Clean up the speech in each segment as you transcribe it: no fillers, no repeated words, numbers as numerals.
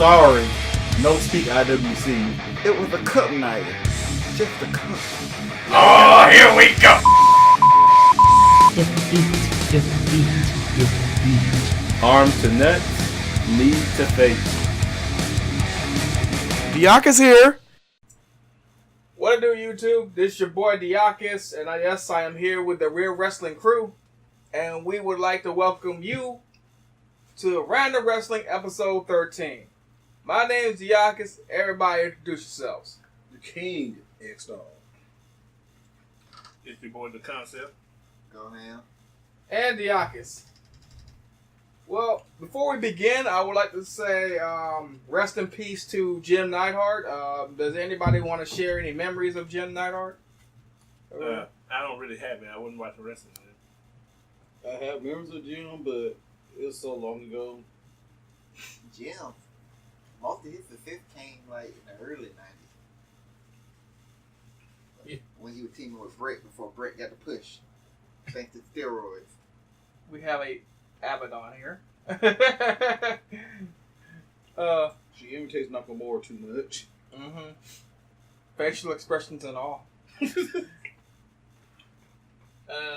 sorry. No speak IWC. It was a cup night. Just a cup. Oh, here we go! Arm to nuts, knee to face. Dieakas here. What it do, YouTube? This is your boy Dieakas, and I am here with the Real Wrestling Crew, and we would like to welcome you to Random Wrestling Episode 13. My name is Dieakas. Everybody introduce yourselves. The King X-Dog. It's your boy, The Concept. GoHAM. And Dieakas. Well, before we begin, I would like to say rest in peace to Jim Neidhart. Does anybody want to share any memories of Jim Neidhart? I don't really have it. I wasn't watching wrestling then. I have memories of Jim, but it was so long ago. Jim. Most of his success came like in the early 90s. Yeah. When he was teaming with Brett before Brett got the push. Thanks to steroids. We have a Abaddon here. She imitates Nakamura too much. Mm-hmm. Facial expressions and all.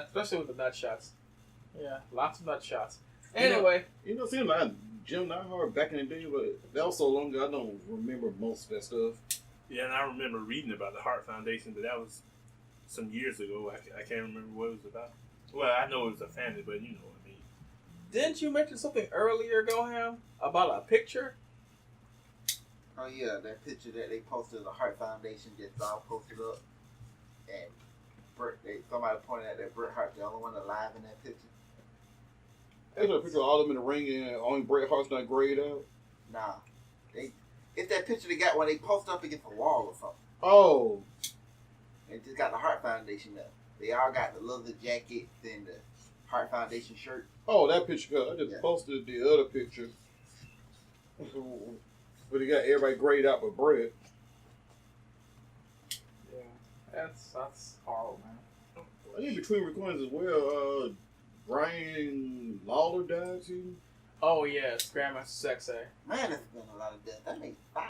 Especially with the nut shots. Yeah, lots of nut shots. Anyway. You know, seems like Jim Neidhart back in the day, but that was so long ago, I don't remember most of that stuff. Yeah, and I remember reading about the Hart Foundation, but that was some years ago. I can't remember what it was about. Well, I know it was a family, but you know what I mean. Didn't you mention something earlier, GoHAM, about a picture? Oh yeah, that picture that they posted of the Hart Foundation just all posted up. And somebody pointed out that Bret Hart's the only one alive in that picture. There's a picture of all of them in the ring and only Bret Hart's not grayed out. Nah. It's that picture they got when they posted up against the wall or something. Oh. And just got the Hart Foundation up. They all got the leather jackets and the Hart Foundation shirt. Oh, that picture. I just posted the other picture. But he got everybody grayed out but Bret. Yeah, that's horrible, man. In between recordings as well, Bryan Lawler died too. Oh yeah, Grandmaster Sexay. Man, that's been a lot of death. That made 5.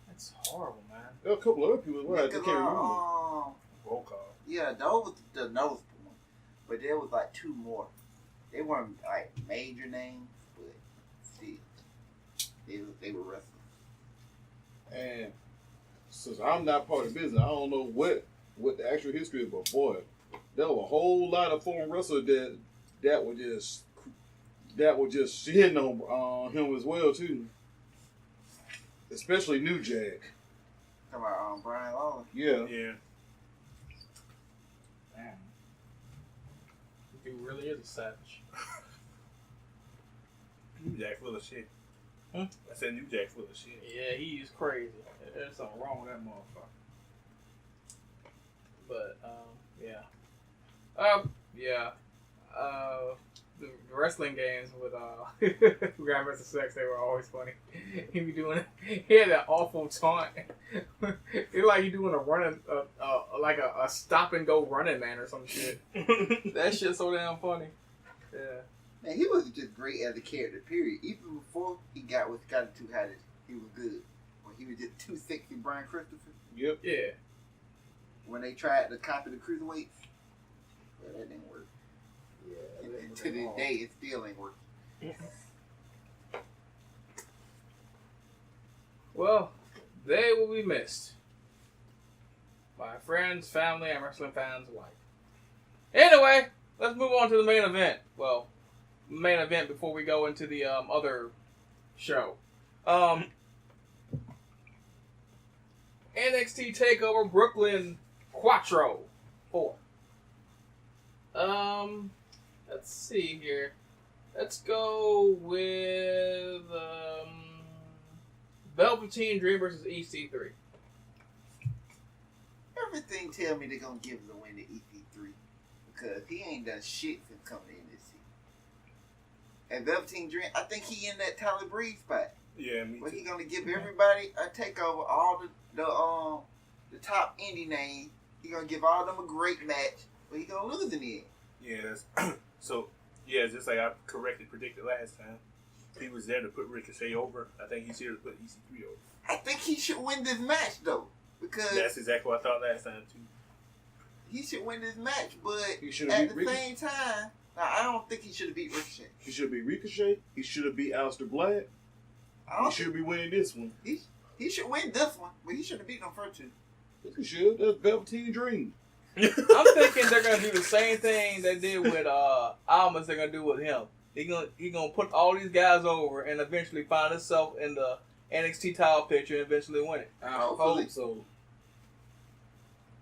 That's horrible, man. There were a couple of other people as well. I just can't remember. Roll call. Yeah, those was the notable one. But there was like 2 more. They weren't like major names, but still, they were wrestling. And since I'm not part of the business, I don't know what the actual history is, but boy, there were a whole lot of foreign wrestlers that were just shitting on him as well too. Especially New Jack. Talking about Bryan Lawler. Yeah. Yeah. Man, he really is a savage. New Jack full of shit. Huh? I said New Jack full of shit. Yeah, he is crazy. There's something wrong with that motherfucker. But the wrestling games with Grandmaster Sex, they were always funny. He had that awful taunt. It's like he doing a running, like a stop and go running man or some shit. That shit's so damn funny. Yeah. Man, he was just great as a character, period. Even before he got too hot, he was good. When he was just too sexy, Brian Christopher. Yep. Yeah. When they tried to copy the cruiserweights, yeah, that didn't work. Yeah. And to this day, it still ain't working. Well, they will be missed by friends, family, and wrestling fans alike. Anyway, let's move on to the main event. Well, main event before we go into the other show. NXT Takeover Brooklyn Quattro 4. Let's see here. Let's go with Veleveteen Dream versus EC3. Everything tell me they're gonna give the win to EC3 because he ain't done shit since coming in this season. And Veleveteen Dream, I think he in that Tyler Breeze spot. Yeah, me Where too. he gonna give everybody a takeover, all the top indie names. He gonna give all them a great match, but he gonna lose in the end. Yeah, so yeah, it's just like I predicted last time. He was there to put Ricochet over. I think he's here to put EC3 over. I think he should win this match though, because That's exactly what I thought last time too. he should win this match. But He should at have the beat same time, I don't think he should have beat Ricochet. He should be Ricochet. He should have beat Aleister Black. I He don't should be winning this one. He should win this one, but he shouldn't have beat them first two. Yes, he should. That's Veleveteen Dream. I'm thinking they're gonna do the same thing they did with Almas. They're gonna do with him. He gonna put all these guys over and eventually find himself in the NXT title picture and eventually win it. I Hopefully. hope so.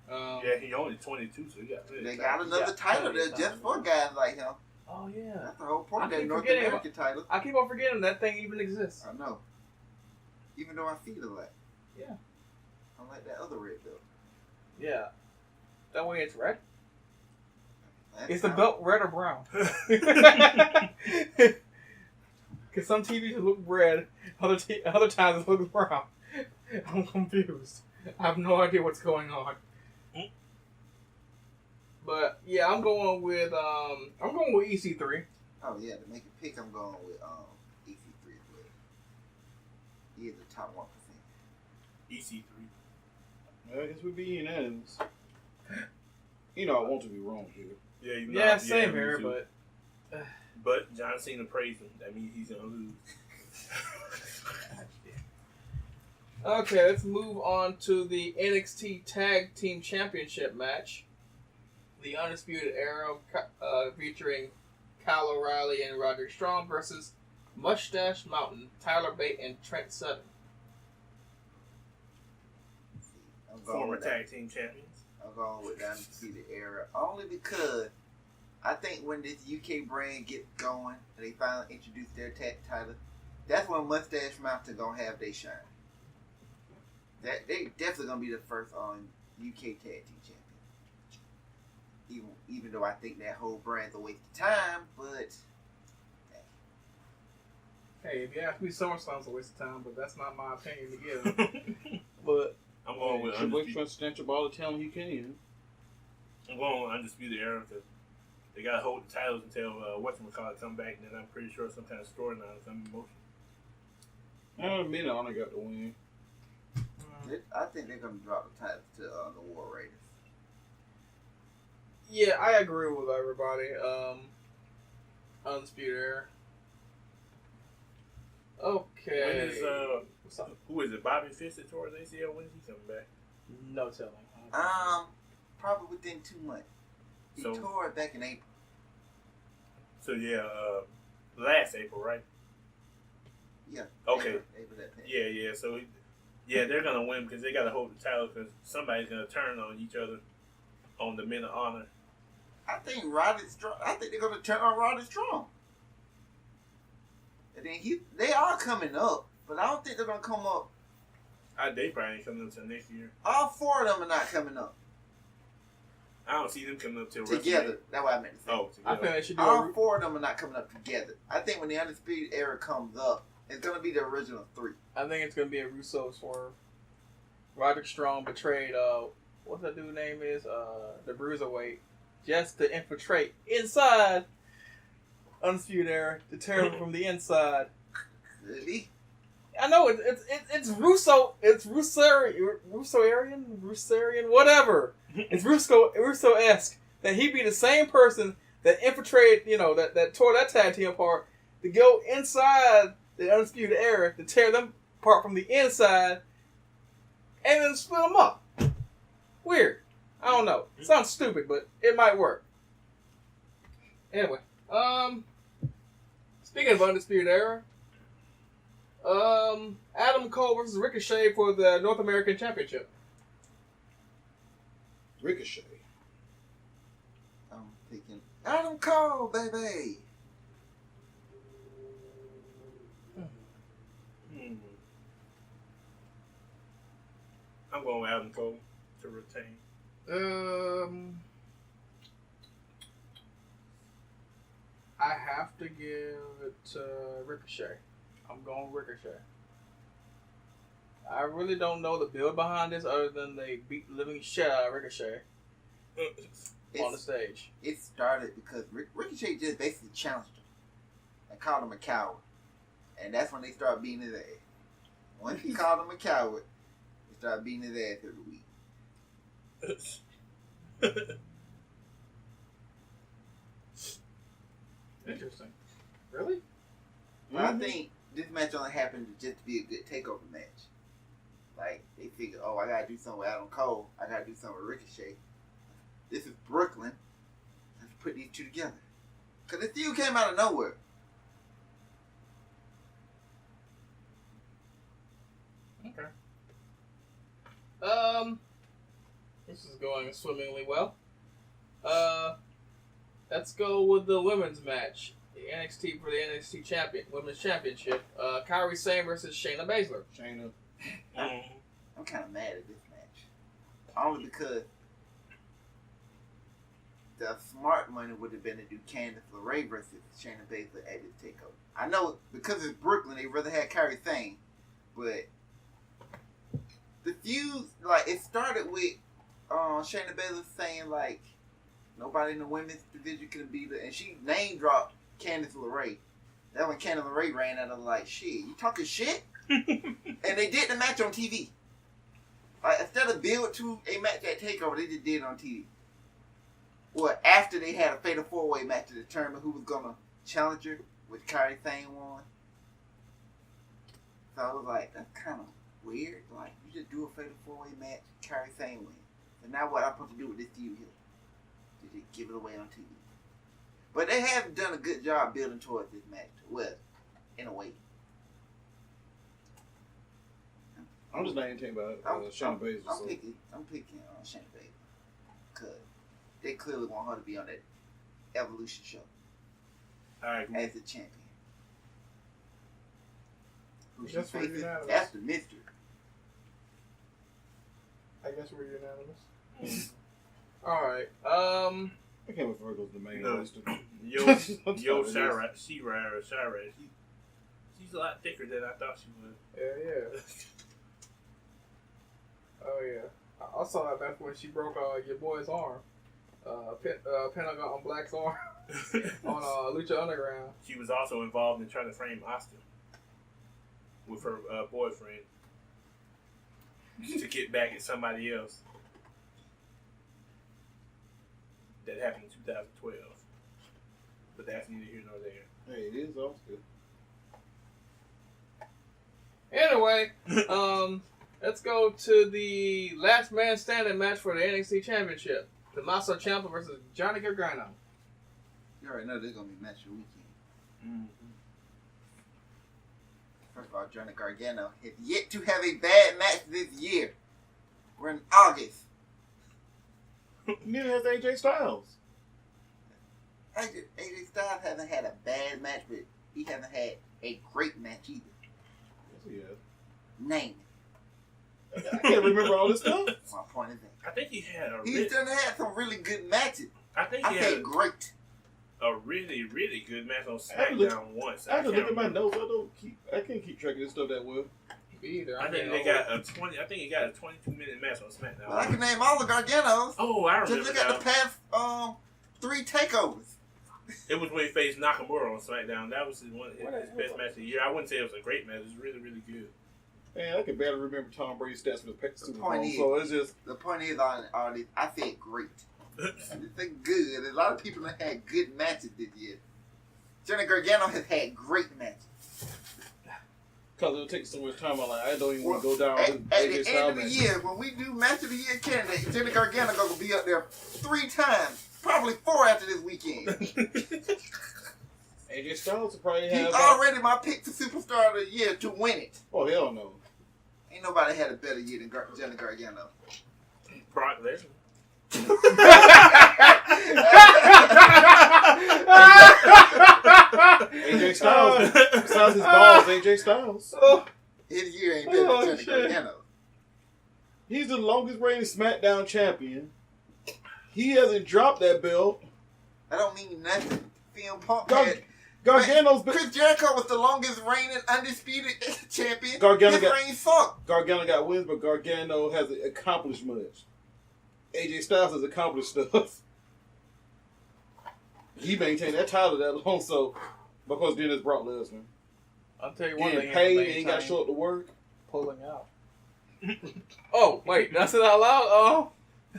Yeah, he only 22, so he got. They got another title there just for guys like him. Oh yeah, That's the whole point I of that keep North forgetting American title. I keep on forgetting that thing even exists. I know. Even though I feel it like. Yeah. I like that other red belt. Yeah, that way it's red. That's Is the how- belt red or brown? Because some TVs look red, other times it looks brown. I'm confused. I have no idea what's going on. But yeah, I'm going with EC3. Oh yeah, to make a pick, I'm going with EC3 as well. He is the top 1%. EC3. I guess we'd be unanimous. You know, I want to be wrong here. Yeah, you Yeah, not- same me here, too. But John Cena praised him. That means he's gonna lose. Okay, let's move on to the NXT Tag Team Championship match. The Undisputed Era featuring Kyle O'Reilly and Roderick Strong versus Moustache Mountain, Tyler Bate, and Trent Seven. I'm going Former with that. tag team champions. I'm going with the Undisputed Era only because I think when this UK brand gets going and they finally introduce their tag title, that's when Moustache Mountain gonna have their shine. That they definitely gonna be the first on UK tag team champion. Even though I think that whole brand's a waste of time, but Hey, if you ask me, SummerSlam's a waste of time, but that's not my opinion to give. But I'm going with Triple H Undisputed. trying to snatch up all the talent he can. I'm going with Undisputed Era because they gotta hold the titles until whatchamacallit come back, and then I'm pretty sure some kind of storyline is in motion. I admit Honor got the win. I think they're gonna drop the title to the War Raiders. yeah, I agree with everybody. Undisputed Era. Okay. When is What's up? who is it? Bobby Fish that tore his ACL. When is he coming back? No telling. Probably within 2 months. He So- tore it back in April. So yeah, last April, right? Yeah. Okay. April that past. Yeah. So yeah, they're gonna win because they gotta hold the title because somebody's gonna turn on each other on the Men of Honor. I think Roddy Strong. I think they're gonna turn on Roddy Strong. And then they are coming up, but I don't think they're gonna come up. They probably ain't coming up until next year. All 4 of them are not coming up I don't see them coming up till together. That's what I meant to say. Oh, I together. think they should do All 4 of them are not coming up together. I think when the Undisputed Era comes up, it's gonna be the original 3. I think it's gonna be a Russo swerve. Roderick Strong betrayed what's that dude's name is? The Bruiserweight. Just to infiltrate inside Undisputed Era to tear him from the inside. Really? I know it's Russo, it's Russerian, whatever. It's Russo-esque that he be the same person that infiltrated, that tore that tag team apart to go inside the Undisputed Era to tear them apart from the inside and then split them up. Weird. I don't know. It sounds stupid, but it might work. Anyway, speaking of Undisputed Era, Adam Cole versus Ricochet for the North American Championship. Ricochet. I'm picking Adam Cole, baby. I'm going with Adam Cole to retain. I have to give it to Ricochet. I'm going Ricochet. I really don't know the build behind this other than they beat the living shit out of Ricochet on the stage. It started because Ricochet just basically challenged him and called him a coward. And that's when they start beating his ass. Once he called him a coward, they start beating his ass every week. Interesting. Really? But I think this match only happened just to be a good takeover match. Like, they figured, oh, I gotta do something with Adam Cole. I gotta do something with Ricochet. This is Brooklyn. Let's put these two together. Because the feud came out of nowhere. Okay. This is going swimmingly well. Let's go with the women's match. The NXT for the NXT Women's Championship. Kairi Sane versus Shayna Baszler. Shayna. I'm kind of mad at this match. Only because the smart money would have been to do Candice LeRae versus Shayna Baszler at this takeover. I know because it's Brooklyn, they rather had Kairi Sane, but the feud, like, it started with Shayna Baszler saying, like, nobody in the women's division can beat her, and she name dropped Candice LeRae. That when Candice LeRae ran out of, like, shit, you talking shit? And they did the match on TV. Like, instead of build to a match at TakeOver, they just did it on TV. Well, after they had a fatal 4-way match to determine who was gonna challenge her, which Kairi Sane won. So I was like, that's kind of weird. Like, you just do a fatal 4-way match, Kairi Sane wins. And now what I'm supposed to do with this feud here? Did they give it away on TV? But they have done a good job building towards this match. Well, in a way. I'm just not anything about Shayna Baszler. I'm picking Shayna Baszler. Because they clearly want her to be on that Evolution show. I agree. As the champion. Who she That's where faces, unanimous. that's the mystery. I guess we're unanimous. Alright, I can't wait for her to go to the main No. roster. Yo, Shira, she's a lot thicker than I thought she was. yeah. Oh, yeah. I saw that back when she broke your boy's arm. Pentagon Black's arm on Lucha Underground. She was also involved in trying to frame Oscar with her boyfriend to get back at somebody else. That happened in 2012. But that's neither here nor there. Hey, it is Oscar. Anyway, let's go to the last man standing match for the NXT Championship. Tommaso Ciampa versus Johnny Gargano. You already know this is going to be match of the weekend. Mm-hmm. First of all, Johnny Gargano has yet to have a bad match this year. We're in August. Neither has AJ Styles. AJ Styles hasn't had a bad match, but he hasn't had a great match either. Yes, he has. Name it. I can't remember all this stuff. My point is that. I think he had He's done had some really good matches. I think I he said had great. a really, really good match on I have to look- SmackDown once. I have to can't look at my remember. notes. I can't keep track of this stuff that well. Me either. I think they got a 22-minute match on SmackDown. Well, I can name all the Garganos. Oh, I remember Just look at now. the past 3 takeovers. It was when he faced Nakamura on SmackDown. That was his best match of the year. I wouldn't say it was a great match. It was really, really good. Man, I can barely remember Tom Brady's stats for the Super point Bowl, is- so it's just The point is, on this, I said great. I didn't say good. A lot of people have had good matches this year. Johnny Gargano has had great matches. because it'll take so much time. I'm like, I don't even want to go down At this the AJ end of Styles the match. year, when we do match of the year candidate, Johnny Gargano going to be up there 3 times. Probably 4 after this weekend. AJ Styles will probably He's have. already my pick for Superstar of the Year to win it. Oh hell no! Ain't nobody had a better year than Johnny Gargano. Brock Lesnar. AJ Styles. Besides his balls, AJ Styles. His year ain't better Oh, than Johnny shit. Gargano. He's the longest reigning SmackDown champion. He hasn't dropped that belt. I don't mean nothing. CM Punk Gar- had... Gargano's been. Chris Jericho was the longest reigning undisputed champion. Gargano His got- reign sucked. Gargano got wins, but Gargano hasn't accomplished much. AJ Styles has accomplished stuff. He maintained that title that long, so because then it's Brock Lesnar. I'll tell you one thing. Getting paid, ain't got to show up to work. Pulling out. Oh, wait, that's it out loud? Oh.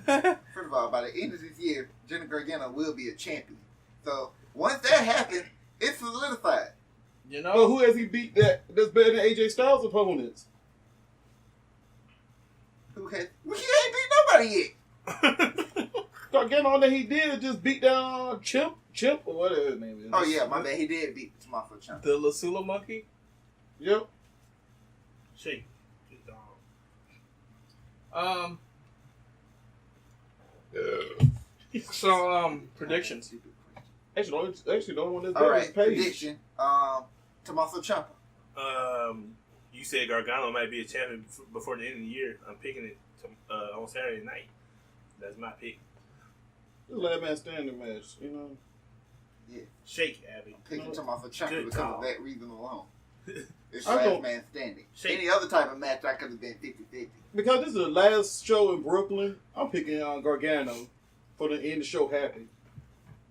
First of all, by the end of this year, Johnny Gargano will be a champion. So once that happens, it's solidified. You know? But who has he beat that's better than AJ Styles' opponents? He ain't beat nobody yet. Gargano that he did just beat down Chimp or whatever his name is. Oh yeah, my bad. He did beat Tommaso Ciampa. The Lasula monkey? Yep. Shake. So, predictions. Actually, the only one that's All better right, is Paige. prediction. Tommaso Ciampa. You said Gargano might be a champion before the end of the year. I'm picking it on Saturday night. That's my pick. This last man standing match, you know. Yeah. Shake, Abby. I'm picking Tommaso Ciampa Good because call. of that reason alone. It's I last don't- man standing. Shake. Any other type of match, I could have been 50-50. Because this is the last show in Brooklyn, I'm picking Gargano for the end of the show happy.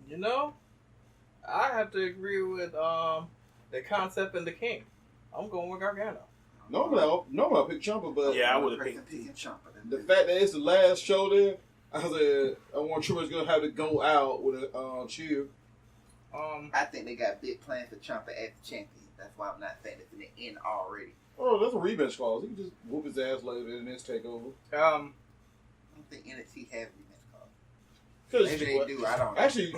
You know? I have to agree with the concept and the king. I'm going with Gargano. Normally I pick Ciampa, but Yeah, I One would've person picked- picking Ciampa. the fact that it's the last show there, I said I want Triple H gonna have to go out with a cheer. I think they got big plans for Ciampa as the champion. That's why I'm not saying it's in the end already. Oh, that's a rematch clause. He can just whoop his ass later in this takeover. I don't think NXT have rematch clause. 'Cause Maybe they do. I don't know. Actually,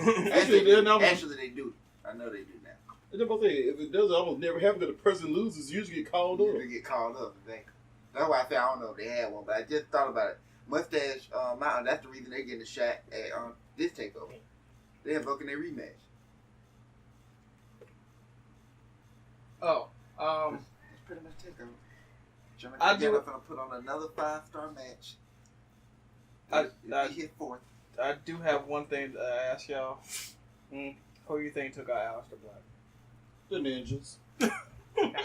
they're not. Actually, they do. I know they do now. If it does, almost never happen. That the person loses, usually get called up. Usually get called up. Exactly. That's why I said I don't know if they had one, but I just thought about it. Mustache Mountain. That's the reason they're getting a shot at this takeover. They're invoking their rematch. Oh, That's pretty much takeover. Johnny I do- Gargano gonna put on another 5-star match. I He hit fourth. I do have one thing to ask y'all. Who do you think took out Aleister Black? The ninjas.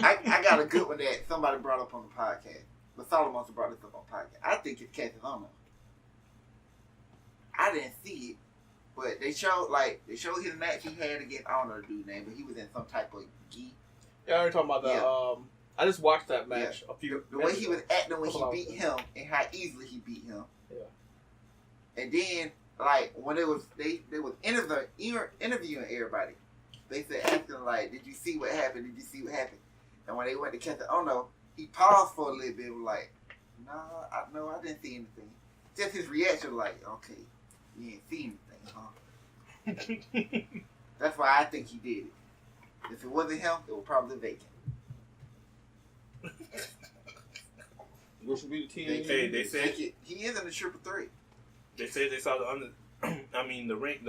I got a good one that somebody brought up on the podcast. But Solomon brought this up on the podcast. I think it's Kassius Ohno. I didn't see it, but they showed his match he had against I don't know the dude's name, but he was in some type of gi. Yeah, we're talking about the. I just watched that match a few. The way he was acting when he Couple beat him and how easily he beat him. Yeah. And then like when they was interviewing everybody, they said asking like, "Did you see what happened? Did you see what happened?" And when they went to Kassius Ohno, he paused for a little bit, was like, "No, I didn't see anything." Just his reaction, like, "Okay, you didn't see anything, huh?" That's why I think he did it. If it wasn't him, it was probably Vacant. Which would be the TNA. Hey, they said Vacant, he is in the Triple Threat. they said they saw the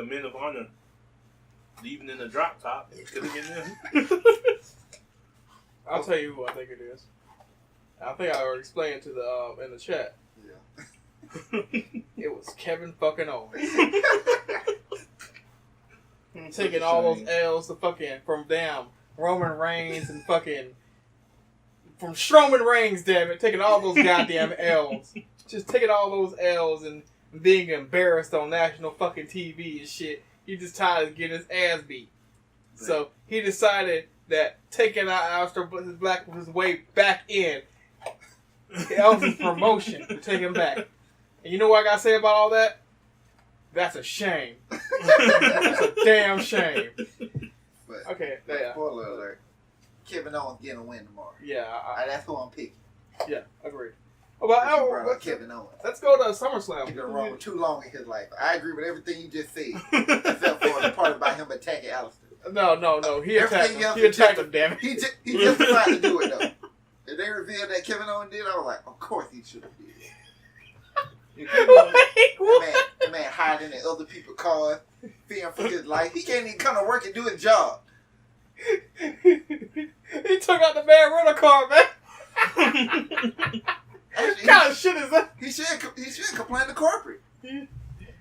men of honor leaving in the drop top. It could have been them. I'll tell you who I think it is. I think I already explained to the in the chat. Yeah. It was Kevin fucking Owens taking all those L's to fucking from damn Roman Reigns and fucking from Strowman Reigns, damn it, taking all those goddamn L's, just taking all those L's and being embarrassed on national fucking TV and shit. He just tired of getting his ass beat, so he decided that taking out Aleister Black was his way back in. That was his promotion to take him back. And you know what I gotta say about all that? That's a shame. That's a damn shame. But, Okay, yeah. Spoiler alert. Kevin Owens getting a win tomorrow. Yeah, That's who I'm picking. yeah, agreed. Oh, But you but brought up Kevin Owens. let's go to He's SummerSlam. been wrong too long in his life. I agree with everything you just said, except for the part about him attacking Aleister. No. He attacked Everything him. else He attacked is him, damn it. He just decided to do it though. If they revealed that Kevin Owens did, I was like, of course he should have did it. The man hiding in other people's cars, fearing for his life. He can't even come to work and do his job. He took out the man rental car, man. What kind of shit is that? He should complain to corporate.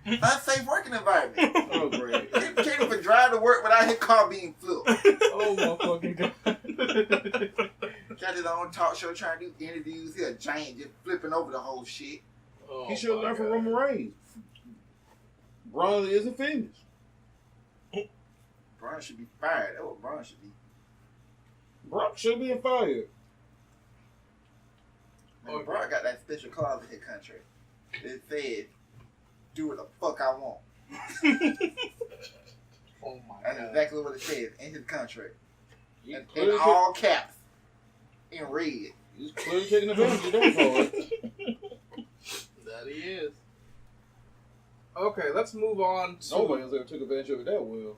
Unsafe working environment. Oh, great. Can't even drive to work without his car being flipped. Oh my fucking god. Got his own talk show trying to do interviews. He's a giant just flipping over the whole shit. Oh, He should have my learned from God. Roman Reigns. Braun isn't finished. Bryan should be fired. That's what Bryan should be. Brock should be fired. Man, Brock got that special clause in his contract. It said, "Do what the fuck I want." Oh my That's god. exactly what it says in his contract. He's In clearly, all caps. In red. he's clearly taking advantage of that part. That he is. Okay, let's move on to. Nobody's ever took advantage of it that well.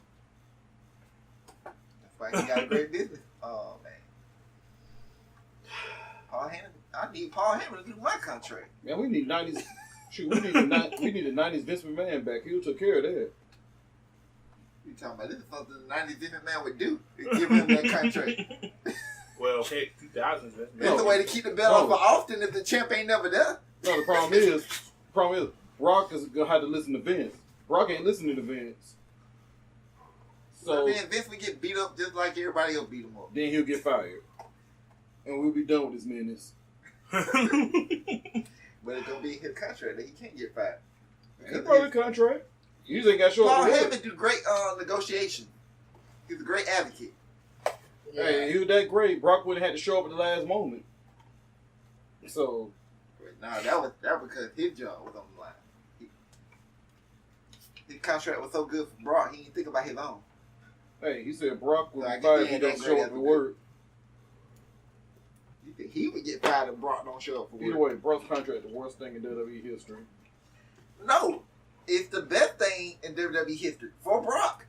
That's why he got a great business. Oh, man. Paul Heyman. I need Paul Heyman to do my contract. Man, we need 90s. Shoot, we need a 90s Vince McMahon back. He took care of that. You talking about this is something the 90s different man would do. Give him that contract. Well, heck, 2000s. That's the way to keep the belt on for Austin if the champ ain't never there. No, the problem is Brock is gonna have to listen to Vince. Brock ain't listening to Vince. So then Vince would get beat up just like everybody else beat him up. then he'll get fired. And we'll be done with this menace. But it's gonna be his contract that he can't get fired. He probably contract. You just ain't got to show Paul up to work. Heyman do great negotiation. He's a great advocate. Yeah. Hey, he was that great. Brock wouldn't have had to show up at the last moment. So Nah, that was because his job was on the line. His contract was so good for Brock, he didn't think about his own. hey, he said Brock would So I be guess fired he if he ain't don't that show great up to as a work. You think he would get fired if Brock don't show up for Either work? way, Brock's contract the worst thing in WWE history. No, it's the best thing in WWE history for Brock.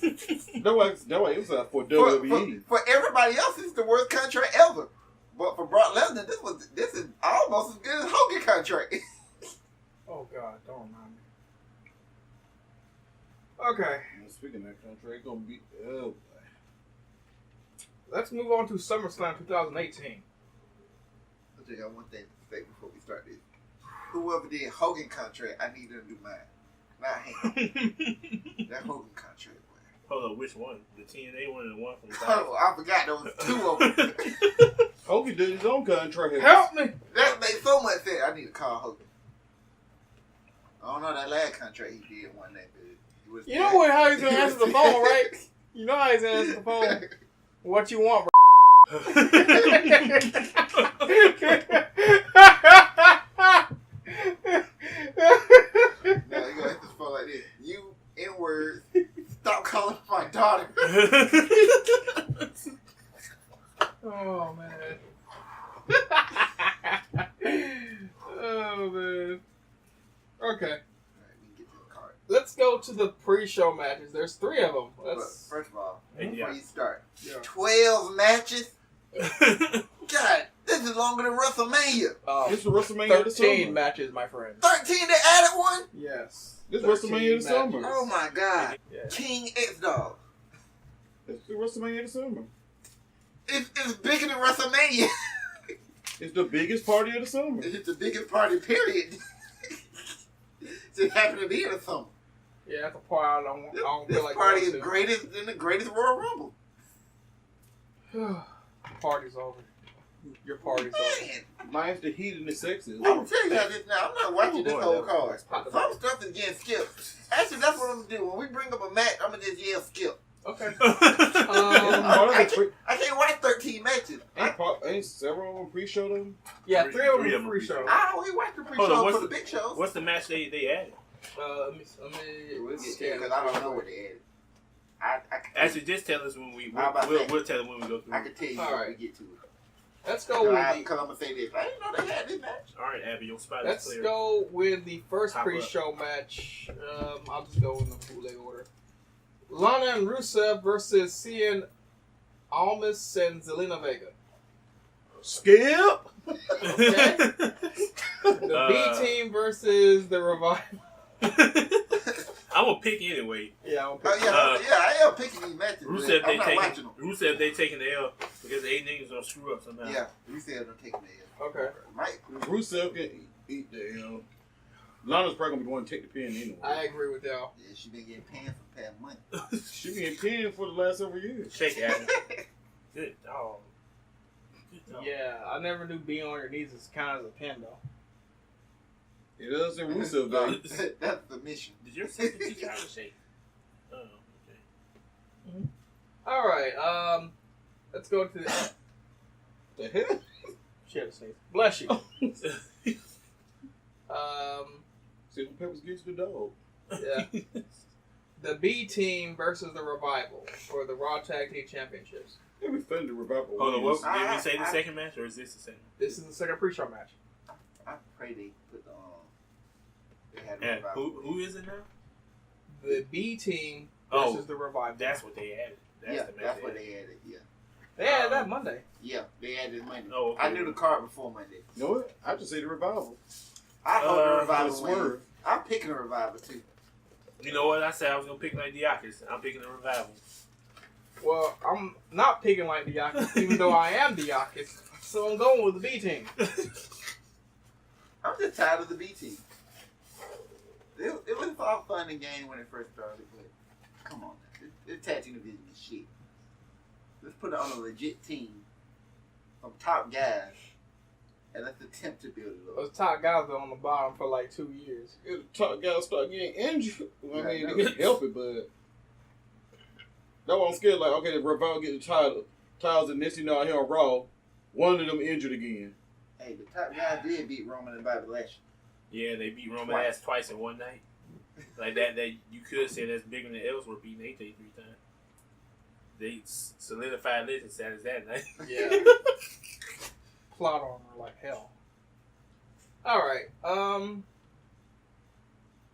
That way it was for WWE. For everybody else, it's the worst contract ever. But for Brock Lesnar, this is almost as good as Hogan contract. Oh god, don't remind me. Okay, Speaking of that contract, gonna be boy. let's move on to SummerSlam 2018. I'll tell you one thing to say before we start this. Whoever did Hogan contract, I need them to do mine. Not him. That Hogan contract. Hold on, which one? The TNA one and the one from the Oh, I forgot there was two of them. Hogan did his own contract. Help me! That made so much sense. I need to call Hogan. I don't know that last contract he did one that good. You know what? How he's gonna answer the phone, right? You know how he's gonna answer the phone. What you want, bro? Now you gonna have to spell like this. You N-word. Stop calling my daughter. Oh man. Oh man. Okay. Alright, we can get to the card. Let's go to the pre-show matches. There's 3 of them. But Let's. first of all, Yeah. before you start, Yeah. 12 matches? God, this is longer than WrestleMania. This is WrestleMania of the 13 summer. matches, my friend. 13, they added one? Yes. This is 13 WrestleMania of the summer. matches. Oh my God. Yeah. King X-Dog. This is WrestleMania of the summer. It's bigger than WrestleMania. It's the biggest party of the summer. It's the biggest party, period. It happened to be in the summer. Yeah, that's a part I don't This feel like party going is to. greatest than the greatest Royal Rumble. Party's over. Your party's over. Man, Mine's the heat and the sexes. I'm gonna tell you how this now. I'm not watching this boy, whole that- card. Pop the Some stuff is getting skipped. Actually, that's what I'm gonna do. When we bring up a match, I'm gonna just yell skip. Okay. Part of I the pre- can't watch 13 matches. ain't several of them pre-show them? Yeah, Three- 3 of three them of them free show. pre-show. I only watch the Hold on, pre-shows what's for the the- big shows. What's the match they added? Let me We'll get scan because it I don't real know quick. what they added. I can Actually, just tell us when How about we'll that? tell them when we go through. I can tell you All when right. we get to it. Let's go with the Because I'm gonna say this. I didn't know they had this match. All right, Abby, your spot is Let's clear. go with the first Top pre-show match. I'll just go in the bootleg order. Lana and Rusev versus Sane, Almas, and Zelina Vega. Skip! Okay. The B team versus the Revival. I'm gonna pick anyway. Yeah, I'll pick. Oh yeah, I am picking these matches. Rusev, but I'm not watching them. Rusev, they taking the L because the 8 niggas gonna screw up somehow. Yeah, Rusev don't take me. Okay. Mike, Rusev can eat the Lana's probably gonna be the one to take the pin anyway. I agree with y'all. yeah, she been getting panned for past money. She been getting pinned for the last several years. Shake Abby. Good dog. Good dog. Yeah, I never knew being on your knees is kind of a pin though. It does in Rusev though. That's the mission. Did your sister teach you how to shake? Oh, okay. All right. Let's go to the... The hell? Shit, bless you. See what Peppers gets the dog. Yeah. The B Team versus the Revival for the Raw Tag Team Championships. It'd be fun to Revival. Hold on, wins. what, did we say the second match, or is this the second? This is the second pre-show match. I pray they put they had And Revival. who is it now? The B Team versus the Revival. That's what they added. That's what they added. Yeah, They added that Monday. yeah, they added Monday. Oh, okay. I knew the card before Monday. You know what? I just say the Revival. I hope the Revival Swerve. wins. I'm picking the Revival too. You know what? I said I was gonna pick like Dieakas. I'm picking the Revival. Well, I'm not picking like Dieakas, even though I am Dieakas. So I'm going with the B Team. I'm just tired of the B Team. It was all fun and game when it first started, but come on, this tag team division is shit. Let's put it on a legit team of top guys, and let's attempt to build it up. Those top guys are on the bottom for like 2 years. If the top guys start getting injured, I mean, Yeah, they I know. can help it, but that's why I'm scared. Like, okay, the Revival get the titles, and next thing you know, out here on Raw, one of them injured again. Hey, the top guys did beat Roman and Bobby Lashley. Yeah, they beat Roman ass twice in one night. Like that you could say that's bigger than Ellsworth beating AJ 3 times. They solidified legend status that night. Yeah. Plot armor like hell. Alright,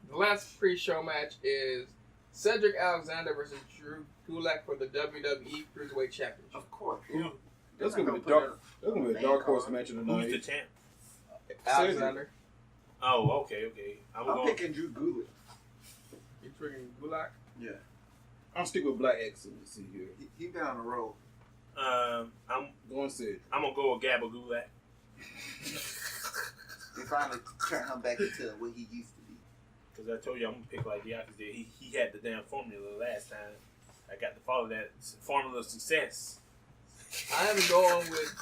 the last pre-show match is Cedric Alexander versus Drew Gulak for the WWE Cruiserweight Championship. Of course. Ooh, that's They're gonna be not dark. put That's gonna be a main dark horse card. match of the Who's the night. champ? Alexander. Oh, okay. I'm I'm going. picking Drew Gulak. You freaking Gulak? Yeah. I'll stick with Black Excellency here. He been on the road. I'm Going Cedric. gonna go with Gabba Gulak. They finally turned him back into what he used to be. Because I told you I'm gonna pick like Dieakas did. He had the damn formula last time. I got to follow that formula of success. I am going with...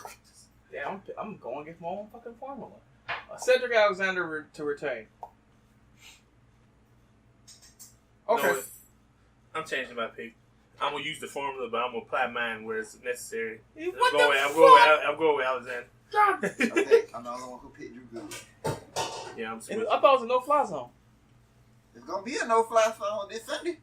Damn, I'm going against my own fucking formula. Cedric Alexander to retain. Okay. No, I'm changing my pick. I'm gonna use the formula, but I'm gonna apply mine where it's necessary. I'm going with Alexander. Okay, I'm the only one who picked Drew Gulak. Yeah, I'm I switching. thought it was a no-fly zone. There's gonna be a no-fly zone this Sunday.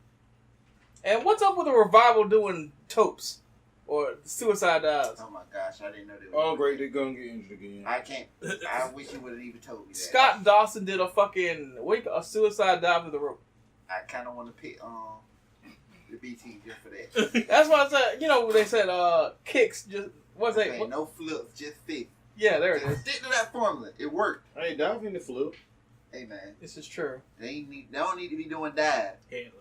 And what's up with the Revival doing topes? Or suicide dives? Oh my gosh, I didn't know they were. Oh, great, they're gonna get injured again. I can't. I wish you would have even told me that. Scott Dawson did a fucking a suicide dive to the rope. I kind of want to pick the B team just for that. That's why I said, you know, they said kicks just what's that? Okay, What? no flips, just fit. Yeah, there it is. Stick to that formula. It worked. Hey, dive in the flip. Hey man, This is true. they don't need to be doing dive. Headlock.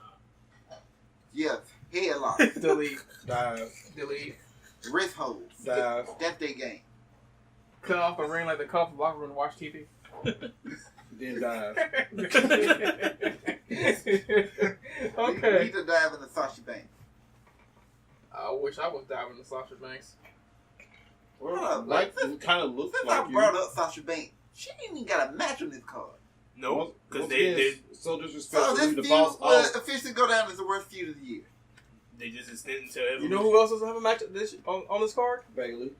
Yeah, headlock, Delete. Dive. Delete. wrist holds. Dive. That's their game. Cut off the ring like the cut off the locker room to watch TV. Then dive. We Okay. need to dive in the Sasha Banks. I wish I was diving in Sasha Banks. Well, like, it kind of looks Since like I brought up Sasha Banks, she ain't even got a match on this card. No, because Once they again, so So disrespectful. this the feud boss will out. officially go down as the worst feud of the year. just extended until You Evolution. know who else doesn't have a match on this card? Bailey.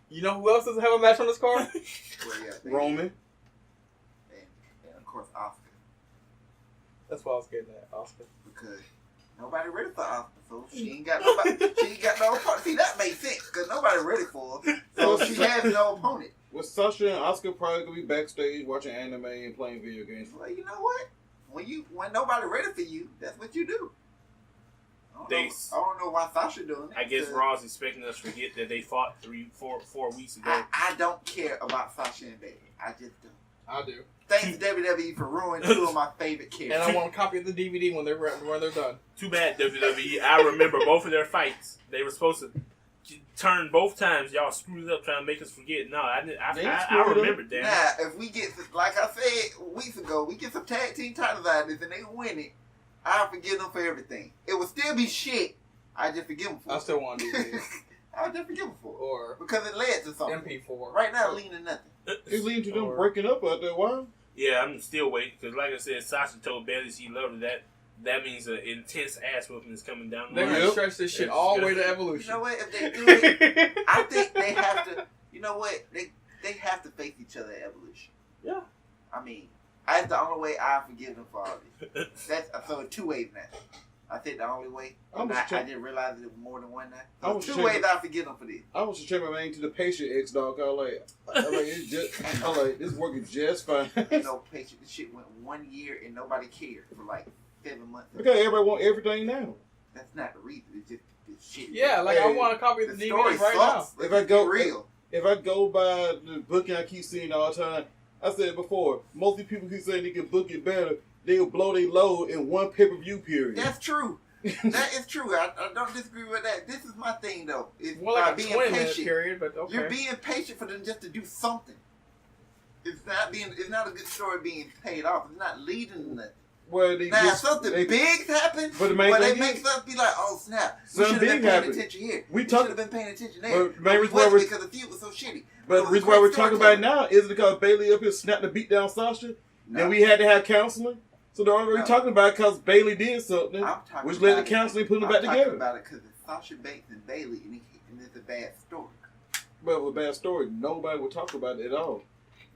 You know who else doesn't have a match on this card? Well, yeah, Roman. and of course Oscar, That's what I was getting at, Oscar. because nobody ready for Oscar, so she ain't got nobody. She ain't got no opponent. See, that makes sense because nobody ready for her, so she has no opponent. With Sasha and Oscar probably gonna be backstage watching anime and playing video games. Well, you know what? When nobody ready for you, that's what you do. I don't know why Sasha doing it. I guess because Raw's expecting us to forget that they fought 4 weeks ago. I don't care about Sasha and Bailey. I just don't. I do. Thanks to WWE for ruining two of my favorite And characters. I want a copy of the DVD when they're done. Too bad, WWE. I remember both of their fights. They were supposed to turn both times. Y'all screwed it up trying to make us forget. No, I didn't. I remembered that. Now, if we get, like I said weeks ago, we get some tag team titles out of this and they win it, I'll forgive them for everything. It will still be shit. I just forgive them for I it. still want DVD. I'll just forgive them for it. Or Because it led to something. MP4. Right now, it leading to nothing. It's leading to them Or- breaking up out there. Why? Yeah, I'm still waiting because, like I said, Sasha told Bailey she loved that that means an intense ass whooping is coming down the They're line. gonna stretch this shit all the way to Evolution. You know what? If they do it, I think they have to. You know what? They have to face each other at Evolution. Yeah. I mean, that's the only way I forgive them for all this. That's so 2 ways now. I think the only way. I didn't realize it was more than one now. So 2 ways I forgive them for this. I was to check my name to the patient X dog. I like this working just fine. You know, patient. This shit went 1 year and nobody cared for like 7 months. Because everybody want everything now. That's not the reason. It's just this shit. Yeah, like I want a copy of the DVD right now. If I go by the booking I keep seeing all the time, I said before, most of the people who say they can book it better, they'll blow their load in one pay-per-view period. That's true. That is true. I don't disagree with that. This is my thing though. It's More like a being 20-minute patient. period, but okay. You're being patient for them just to do something. It's not a good story being paid off. It's not leading to nothing. Well, now, something big happens, but they make us be like, oh snap, we should have been paying attention here. We should have been paying attention there. But because the feud was so shitty. But the reason why we're talking about it now is because Bayley up here snapped the beat down Sasha. No. Then we had to have counseling. So the only reason we're talking about it because Bayley did something, which led to counseling putting them back together. I'm talking about it because it's Sasha Banks and Bayley, and it's a bad story. But with a bad story, nobody would talk about it at all.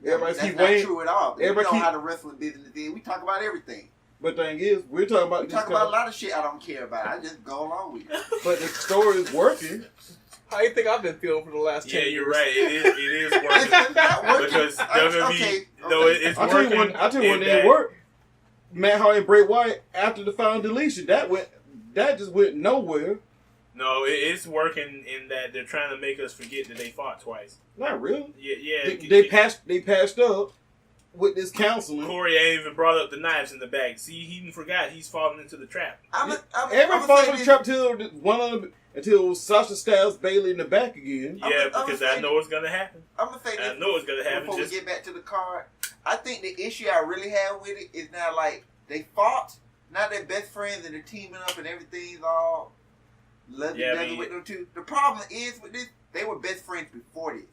Everybody keep waiting. That's not true at all. Everybody know how the wrestling business is. We talk about everything. But the thing is, we're talking about. We talk about a lot of shit I don't care about. I just go along with it. But the story is working. How do you think I've been feeling for the last 10 years? Yeah, you're right. It is working. It's not working. Because WWE, it's working. I'll tell you when it didn't work. Matt Hardy and Bray Wyatt after the final deletion, that just went nowhere. No, it's working in that they're trying to make us forget that they fought twice. Not really. Yeah. They passed up with this counseling. Corey ain't even brought up the knives in the bag. See, he even forgot he's falling into the trap. Everybody falls into the trap until Sasha stabs Bayley in the back again. Yeah, because I know it's gonna happen. I'm gonna say this. I know it's gonna happen. Before we get back to the card, I think the issue I really have with it is now like they fought, now they're best friends and they're teaming up and everything's all lovey dovey with them two. The problem is with this, they were best friends before this,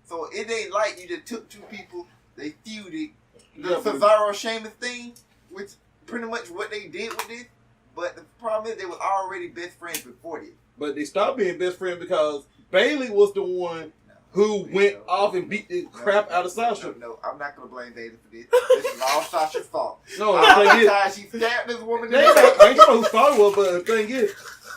so it ain't like you just took two people, they feuded. The Cesaro Sheamus thing, which pretty much what they did with this, but the problem is they were already best friends before this. But they stopped being best friends because Bayley was the one who went off and beat the crap out of Sasha. No, I'm not going to blame Bayley for this. This is all Sasha's fault. No, the thing is, she stabbed this woman. I ain't know whose fault it was, but the thing is,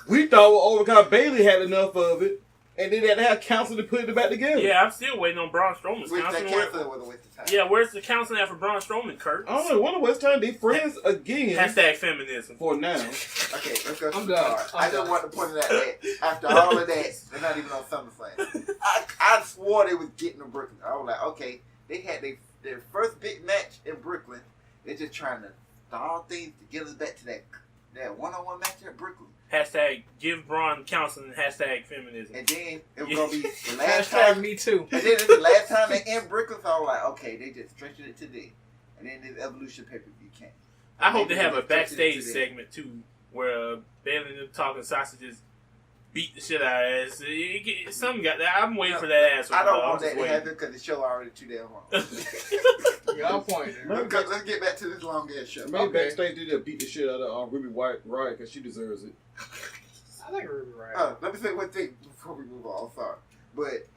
we thought because Bayley had enough of it, and then they had to have counseling to put it back together. Yeah, I'm still waiting on Braun Strowman's counseling. Yeah, where's the counseling at for Braun Strowman, Kurt? I don't know. One of West Time, they friends again. Hashtag feminism. For now. Okay, let's go. I'm done. I just want to point it out that after all of that, they're not even on SummerSlam. I swore they was getting to Brooklyn. I was like, okay, they had their first big match in Brooklyn. They're just trying to stall things to get us back to that one-on-one match at Brooklyn. Hashtag give Braun counseling. Hashtag feminism. And then it was gonna be the last time. Me too. And then it's the last time they in Brooklyn. So I was like, okay, they just stretching it today. And then this Evolution pay-per-view came. I hope they have a backstage segment too, where Bayley and them talking sausages beat the shit out of ass. Something got that. I'm waiting for that ass. I don't want that to happen because the show already too damn long. Yeah, I'm pointing. Let's get back to this long ass show. Maybe backstage they just beat the shit out of Ruby Riott because she deserves it. I like Ruby Riott. Let me say one thing before we move on. Sorry, but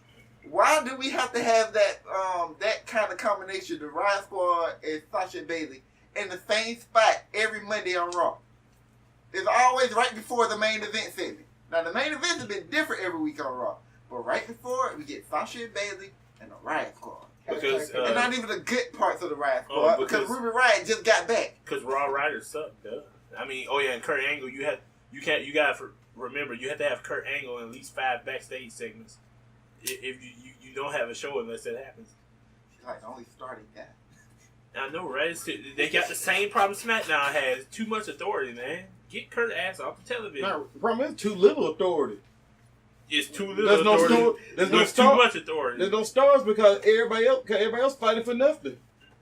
why do we have to have that kind of combination, the Riott Squad and Sasha Bayley, in the same spot every Monday on Raw? It's always right before the main event segment. Now the main event has been different every week on Raw, but right before it, we get Sasha and Bayley and the Riott Squad. Because and not even the good parts of the Riott Squad because Ruby Riott just got back. Because Raw Riders suck, duh. I mean, and Kurt Angle, you gotta remember, you have to have Kurt Angle in at least 5 backstage segments if you don't have a show unless that happens. He's like the only starting guy. I know, right? They got the same problem SmackDown has. Too much authority, man. Get Kurt ass off the television. No, the problem is too little authority. It's too little authority. There's too much authority. There's no stars because everybody else fighting for nothing.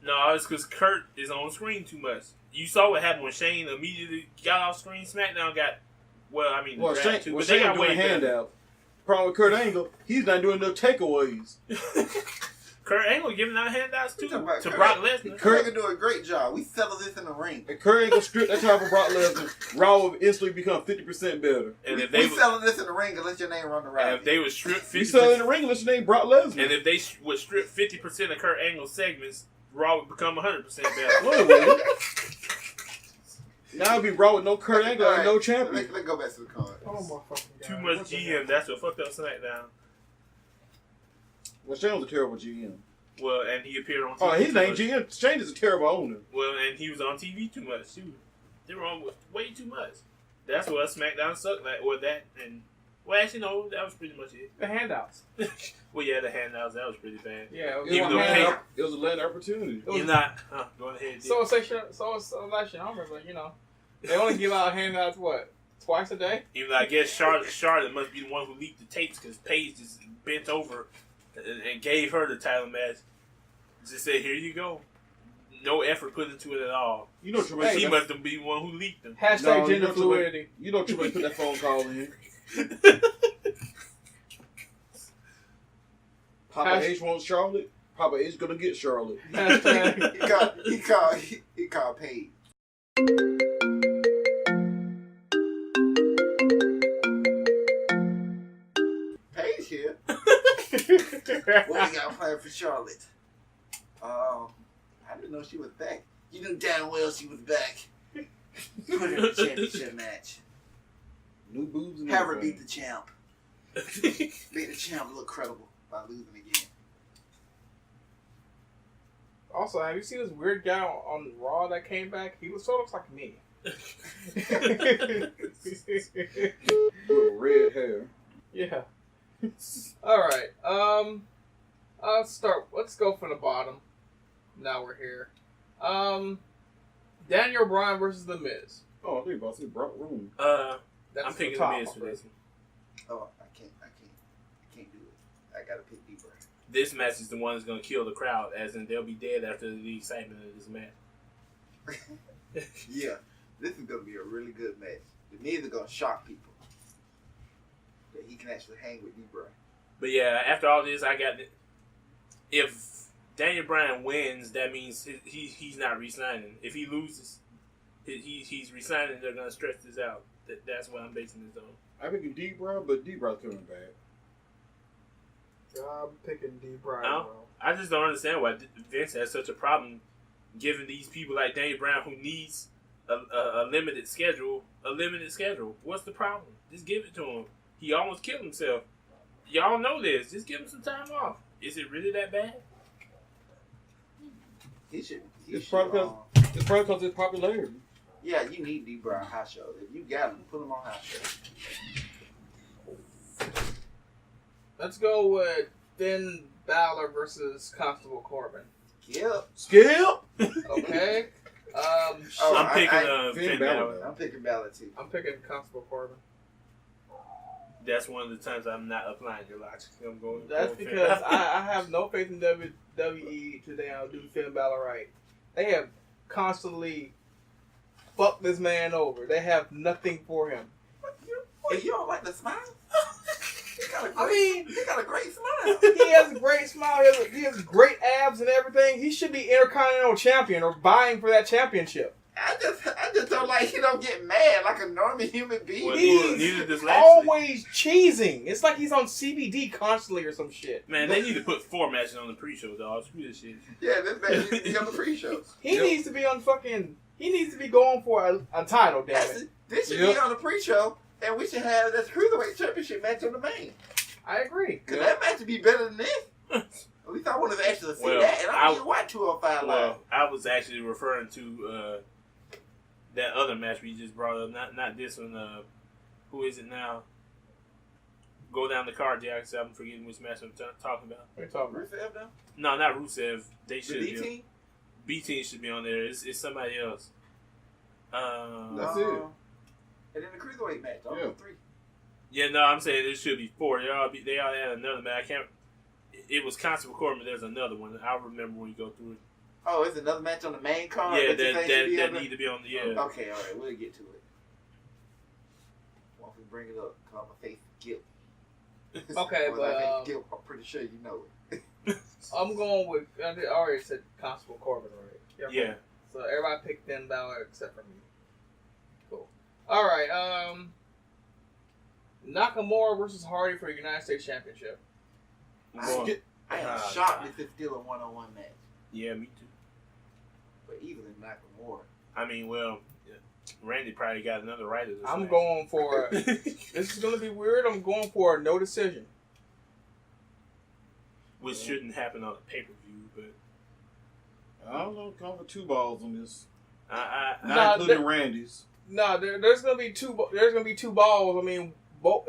No, it's because Kurt is on screen too much. You saw what happened when Shane immediately got off screen. SmackDown got, Shane too, but Shane they got doing a handout. Problem with Kurt Angle, he's not doing no takeaways. Kurt Angle giving out handouts too to Kurt, Brock Lesnar. Kurt can do a great job. We settle this in the ring. And Kurt ain't gonna strip that time for Brock Lesnar. Raw will instantly become 50% better. And if we selling this in the ring and let your name run the ride. And if they would strip 50%, we selling in the ring unless your name Brock Lesnar. and if they would strip 50% of Kurt Angle's segments, Raw would become 100% better. No, it wouldn't. Now it'd be Raw with no Kurt Angle and no champion. Let's go back to the card. Oh my fucking god. Too much GM. That's what fucked up SmackDown. Well, Shane's a terrible GM. Well, and he appeared on TV. Oh, his too name much. GM. Shane is a terrible owner. Well, and he was on TV too much too. They were on way too much. That's what SmackDown sucked. Like, or that, and well, actually, no, that was pretty much it. The handouts. Well, yeah, the handouts, that was pretty bad. Yeah, Even though It was a land opportunity. You're not. Go ahead. So it's like Shammer, but you know, they only give out handouts what, twice a day? Even though I guess Charlotte must be the one who leaked the tapes because Paige just bent over and gave her the title match. Just said, "Here you go." No effort put into it at all. You know, Triple H. She must have been the one who leaked them. Hashtag gender fluidity. You know, Triple H put that phone call in. Papa H wants Charlotte. Papa H gonna get Charlotte. Hashtag. he called Paige. Paige here. What we got planned for Charlotte? I didn't know she was back. You knew damn well she was back. Put her in a championship match. New boobs and Have her everything. beat the champ. Make the champ look credible by losing again. Also, have you seen this weird guy on Raw that came back? He sort of looks like me. With red hair. Yeah. All right. Let's go from the bottom. Now we're here. Daniel Bryan versus The Miz. Oh, I think about to say Brock Room. That's I'm picking top, the Miz for this one. Oh, I can't do it. I gotta pick D-Bray. This match is the one that's going to kill the crowd, as in they'll be dead after the excitement of this match. Yeah, this is gonna be a really good match. The Miz is gonna shock people that he can actually hang with D-Bray. But yeah, after all this, I got if Daniel Bryan wins, that means he's not re-signing. If he loses, he's re-signing. They're going to stretch this out. That's what I'm basing this on. I'm picking D-Bra, but D-Bra's coming back. I'm picking D. Bryan, No. bro. I just don't understand why Vince has such a problem giving these people like Daniel Bryan, who needs a limited schedule, a limited schedule. What's the problem? Just give it to him. He almost killed himself. Y'all know this. Just give him some time off. Is it really that bad? It's probably because of his popularity. Yeah, you need D-Bray on house show. If you got him, put him on house show. Let's go with Finn Balor versus Constable Corbin. Yep. Skip! Okay. I'm picking Finn Finn Balor. Balor. I'm picking Balor too. I'm picking Constable Corbin. That's one of the times I'm not applying your logic. I'm going. That's Finn because Balor. I have no faith in WWE today. I'll do Finn Balor right. They have constantly fucked this man over. They have nothing for him. What, you don't like the smile? He got a great smile. He has a great smile. He has great abs and everything. He should be Intercontinental Champion or vying for that championship. I just don't like he don't get mad like a normal human being. Well, He's neither does Lashley. always cheesing. It's like he's on CBD constantly or some shit. Man, they need to put 4 matches on the pre-show, dog. Screw this shit. Yeah, this man needs to be on the pre-shows. He needs to be on fucking. He needs to be going for a title. Damn it. This should be on the pre-show, and we should have this cruiserweight championship match on the main. I agree. Cause that match would be better than this. At least I want to actually see that, and I don't even watch 205 Live. Well, I was actually referring to that other match we just brought up, not this one. Who is it now? Go down the card, Dieakas. I'm forgetting which match I'm talking about. What are you talking about? Rusev now? No, not Rusev. They The should B be. team? B-Team should be on there. It's somebody else. That's it. And then the cruiserweight match. All Yeah. 3. Yeah, no, I'm saying it should be 4. They all had another match. I can't. It was Constable Corbin. There's another one. I'll remember when you go through it. Oh, it's another match on the main card? Yeah, you think should be that on the- need to be on the. Yeah. Okay, all right, we'll get to it. Once we bring it up, call my face guilt. Okay, When but, I make guilt, I'm pretty sure you know it. I'm going with. I already said Constable Corbin, right? Yeah. So everybody picked Finn Balor except for me. Cool. All right. Nakamura versus Hardy for the United States Championship. I am shocked if it's still a one-on-one match. Yeah, me too. But even in Nakamura. I mean, well, Randy probably got another writer. I'm going for. This is going to be weird. I'm going for a no decision. Which shouldn't happen on a pay-per-view, but I don't know. Come for 2 balls on this. I Including Randy's. No, there's going to be 2. There's going to be 2 balls. I mean, both.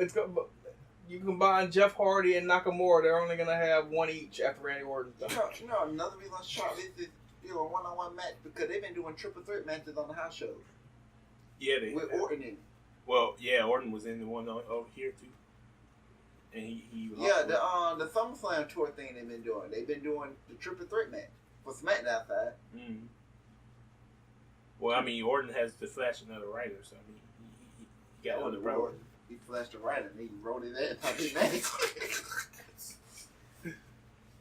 You combine Jeff Hardy and Nakamura. They're only going to have 1 each after Randy Orton's done. You know, another reason I'm shocked is still a one-on-one match because they've been doing triple threat matches on the house shows. Yeah, they with Orton in it. Well, yeah, Orton was in the one over here too, and he the SummerSlam tour thing they've been doing. They've been doing the triple threat match for SmackDown side. Mm-hmm. Well, I mean, Orton has to flash another writer, so I mean, he got other problems. He flashed a writer and he wrote his ass out his name.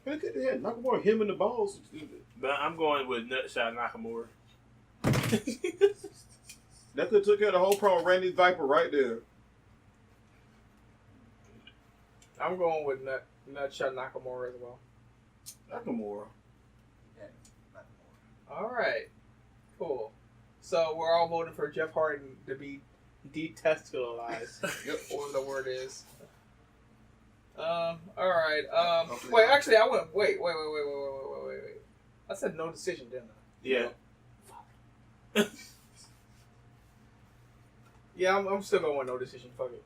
Look at that. Nakamura him in the balls. But I'm going with Nutshot Nakamura. That could took care of the whole problem. Randy Viper right there. I'm going with Nutshot Nakamura as well. Nakamura. Yeah, Nakamura. All right. Cool. So we're all voting for Jeff Hardy to be detestabilized. Whatever the word is. All right. Wait. Actually, I went. Wait. I said no decision, didn't I? Yeah. Yeah, I'm still going with no decision. Fuck it.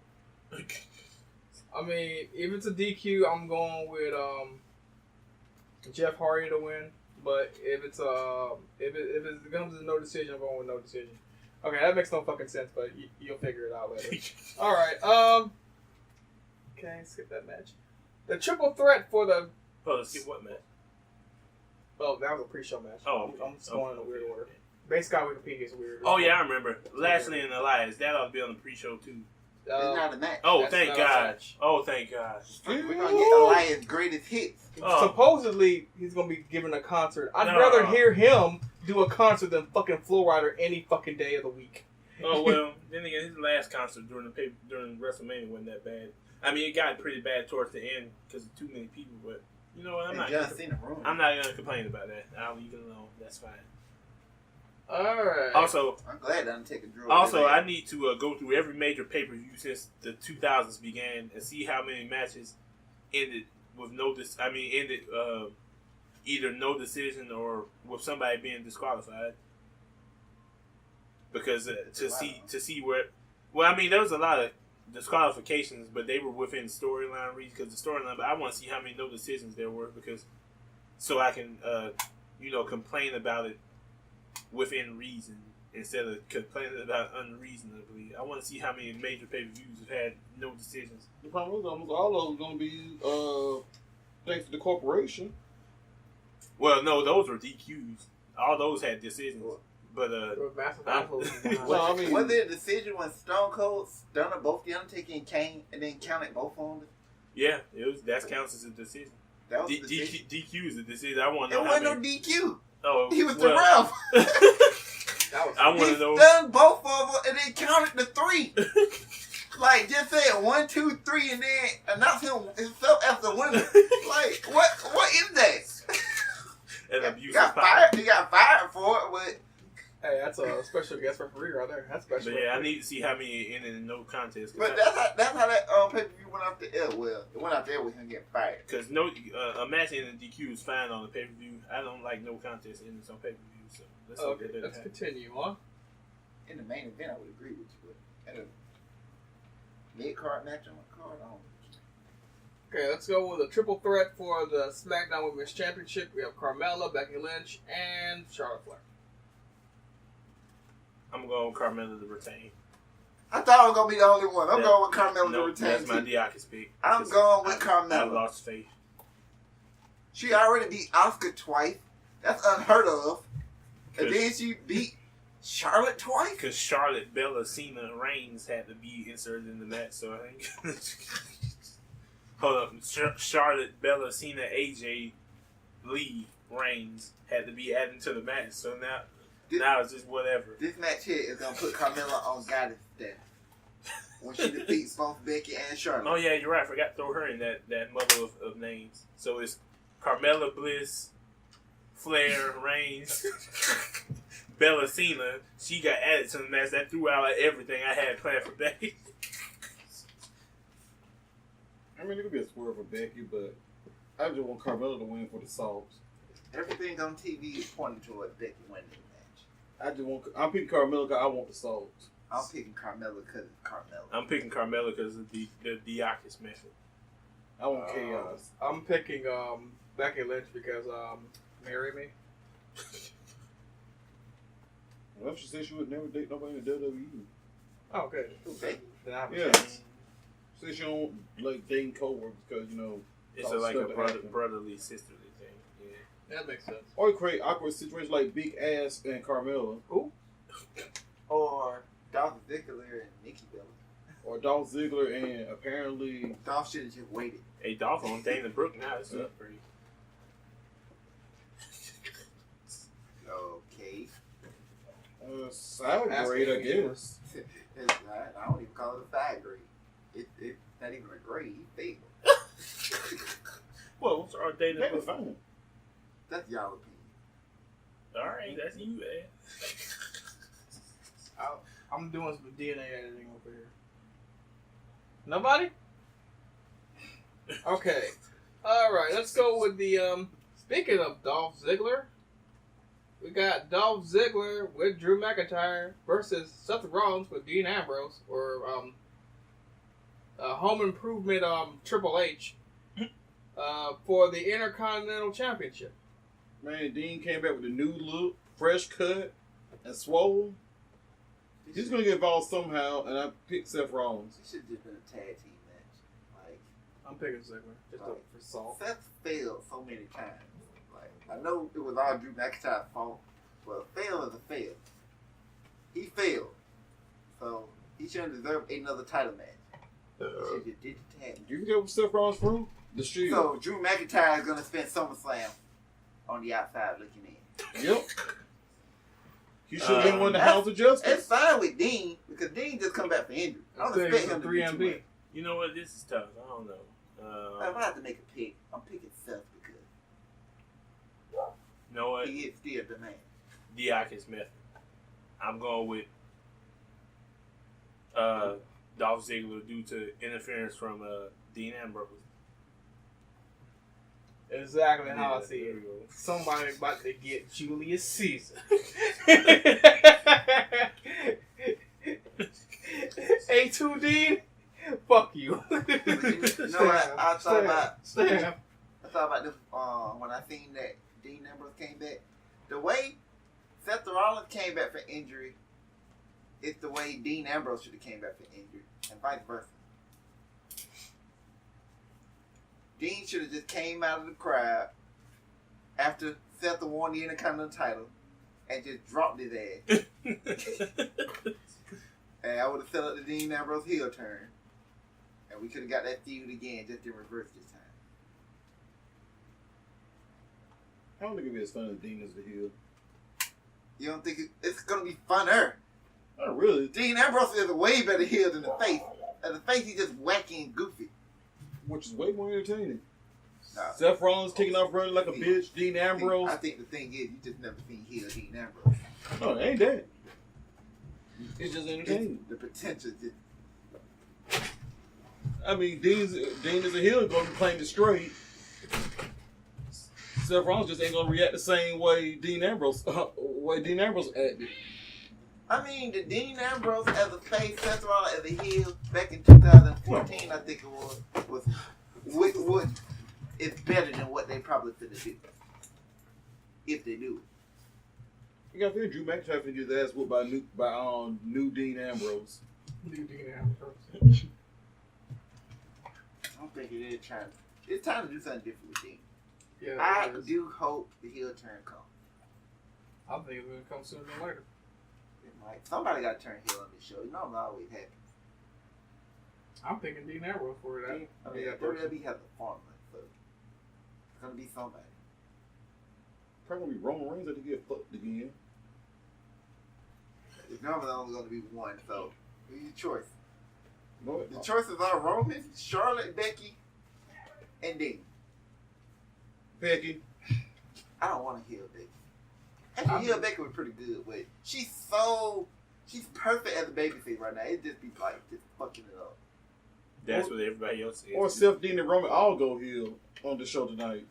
I mean, if it's a DQ, I'm going with Jeff Hardy to win. But if it's if it comes to no decision, I'm going with no decision. Okay, that makes no fucking sense, but you'll figure it out later. All right. Okay, skip that match. The triple threat for the. Oh, let's skip what match? Oh, that was a pre-show match. Oh, okay. I'm just going in a weird order. Basically, Wikipedia is weird. Oh yeah, I remember. Lashley and Elias. That ought to be on the pre-show too. It's not a match. Oh, thank God. Oh, thank God. We're gonna get Elias' greatest hits. Oh. Supposedly, he's gonna be giving a concert. I'd rather hear him do a concert than fucking Flo Rida any fucking day of the week. Oh well, then again, his last concert during WrestleMania wasn't that bad. I mean, it got pretty bad towards the end because of too many people. But you know what? I'm not gonna complain about that. I'll leave it alone. That's fine. All right. Also, I'm glad I didn't take a drill. Also, I need to go through every major pay-per-view since the 2000s began and see how many matches ended with either no decision or with somebody being disqualified. Because to see where, well, I mean, there was a lot of disqualifications, but they were within storyline reasons because the storyline. But I want to see how many no decisions there were so I can complain about it within reason instead of complaining about unreasonably. I want to see how many major pay-per-views have had no decisions. The problem is almost all of them going to be thanks to the corporation. Well, no, those were DQs. All those had decisions. But well, I mean, was there a decision when Stone Cold stunned both the Undertaker and Kane, and then counted both of them? Yeah, that counts as a decision. That was decision. DQ is a decision. I want to know. There wasn't no DQ. Oh, he was the ref. I want to know. He stunned both of them and then counted the 3. Like, just say 1, 2, 3, and then announce himself as the winner. Like, what is that? An abuse. He got fired for it, but. Hey, that's a special guest referee right there. That's special. But yeah, I need to see how many ended in no contest. But that's how that pay-per-view went off the air. Well, it went off the air with him getting fired. Because a match ending DQ is fine on the pay-per-view. I don't like no contest endings on pay-per-view. So let's continue on. In the main event, I would agree with you, but at a mid-card match on the card, I don't. Okay, let's go with a triple threat for the SmackDown Women's Championship. We have Carmella, Becky Lynch, and Charlotte Flair. I'm going with Carmella to retain. I thought I was going to be the only one. I'm going with Carmella to retain. That's my Dieakas pick. I'm going with Carmella. I lost faith. She already beat Asuka twice. That's unheard of. And then she beat Charlotte twice? Because Charlotte, Bella, Cena, Reigns had to be inserted in the match, so I think... Hold up. Charlotte, Bella, Cena, AJ, leave Reigns had to be added to the match. So now it's just whatever. This match here is gonna put Carmella on goddess status when she defeats both Becky and Charlotte. Oh yeah, you're right. I forgot to throw her in that mother of names. So it's Carmella Bliss, Flair, Reigns, Bella Cena. She got added to the match. That threw out everything I had planned for Becky. I mean, it could be a swerve for Becky, but I just want Carmella to win for the salts. Everything on TV is pointing toward Becky winning the match. I'm picking Carmella because I want the salts. I'm picking Carmella because it's Carmella. I'm picking Carmella because of the Dieakas method. I want chaos. I'm picking Becky Lynch because marry me. Well, she said she would never date nobody in the WWE. Oh, good. Okay. Then I have a Yeah. chance. She said she don't like dating coworkers because It's all like a stuff that happened. brotherly sisterly thing. Yeah. That makes sense. Or you create awkward situations like Big Ass and Carmella, Or Dolph Ziggler and Nikki Bella. or Dolph Ziggler and apparently Dolph should have just waited. Hey, Dolph on Dana Brooke now. It's up for you. Okay. side grade, I guess. I don't even call it a side grade. It's not even a grade. He failed. Well, what's our Dana That was Brooke? fine. That's y'all opinion. All right, that's you, man. I'm doing some DNA editing over here. Nobody? Okay. Alright, let's go with the, speaking of Dolph Ziggler, we got Dolph Ziggler with Drew McIntyre versus Seth Rollins with Dean Ambrose, or, Home Improvement, Triple H, for the Intercontinental Championship. Man, Dean came back with a new look, fresh cut, and swole. He's gonna get involved somehow, and I picked Seth Rollins. It should have just been a tag team match. Like, I'm picking Ziggler, just for salt. Seth failed so many times. Like, I know it was all Drew McIntyre's fault, but a fail is a fail. He failed. So, he shouldn't deserve another title match. He should just did the tag. You can get with Seth Rollins from the Shield. So, Drew McIntyre is going to spend SummerSlam on the outside looking in. Yep. He should have been won the House of Justice. It's fine with Dean, because Dean just come back for injury. I don't expect him to be too much. You know what? This is tough. I don't know. If I have to make a pick, I'm picking Seth because You know what? he is still the man. Dieakas method. I'm going with Dolph Ziggler due to interference from Dean Ambrose. Exactly how I Yeah, see there it. we go. Somebody about to get Julius Caesar. A2 Dean, fuck you. You know what? I thought about this when I seen that Dean Ambrose came back. The way Seth Rollins came back for injury is the way Dean Ambrose should have came back for injury, and vice versa. Dean should have just came out of the crowd after Seth won the Intercontinental title and just dropped his ass. And I would have set up the Dean Ambrose heel turn. And we could have got that feud again, just in reverse this time. I don't think it'd be as fun as Dean as the heel. You don't think it's going to be funner? Not really. Dean Ambrose is a way better heel than the face. And the face, he's just wacky and goofy. Which is way more entertaining. Nah. Seth Rollins kicking off running like a bitch. Dean Ambrose. I think the thing is, you just never seen heel Dean Ambrose. No, it ain't that. It's just entertaining. The potential just... I mean, Dean is a heel going to be playing it straight. Seth Rollins just ain't going to react the same way Dean Ambrose acted. I mean, the Dean Ambrose as a face, Seth Rollins as a heel back in 2014, I think it was it's better than what they probably could do. If they do. You got to feel Drew McIntyre finna get his ass whooped by new Dean Ambrose. New Dean Ambrose. I don't think it is trying. It's time to do something different with Dean. Yeah, I do hope the heel turn comes. I think it's going to come sooner than later. It might. Somebody got to turn heel on this show. You know I'm always happy. I'm picking Dean Ambrose for that. I mean, Yeah, WWE has a formula, so it's going to be somebody. probably gonna be Roman Reigns that he get fucked again. It's normally only going to be one, so who's your choice? No, The choices are Roman, Charlotte, Becky, and Dean. Becky. I don't want to heal Becky. Actually, heel Becky was pretty good, but she's perfect as a babyface right now. It just be like just fucking it up. That's what everybody else is. Or Seth Dean and Roman all go heel on the show tonight.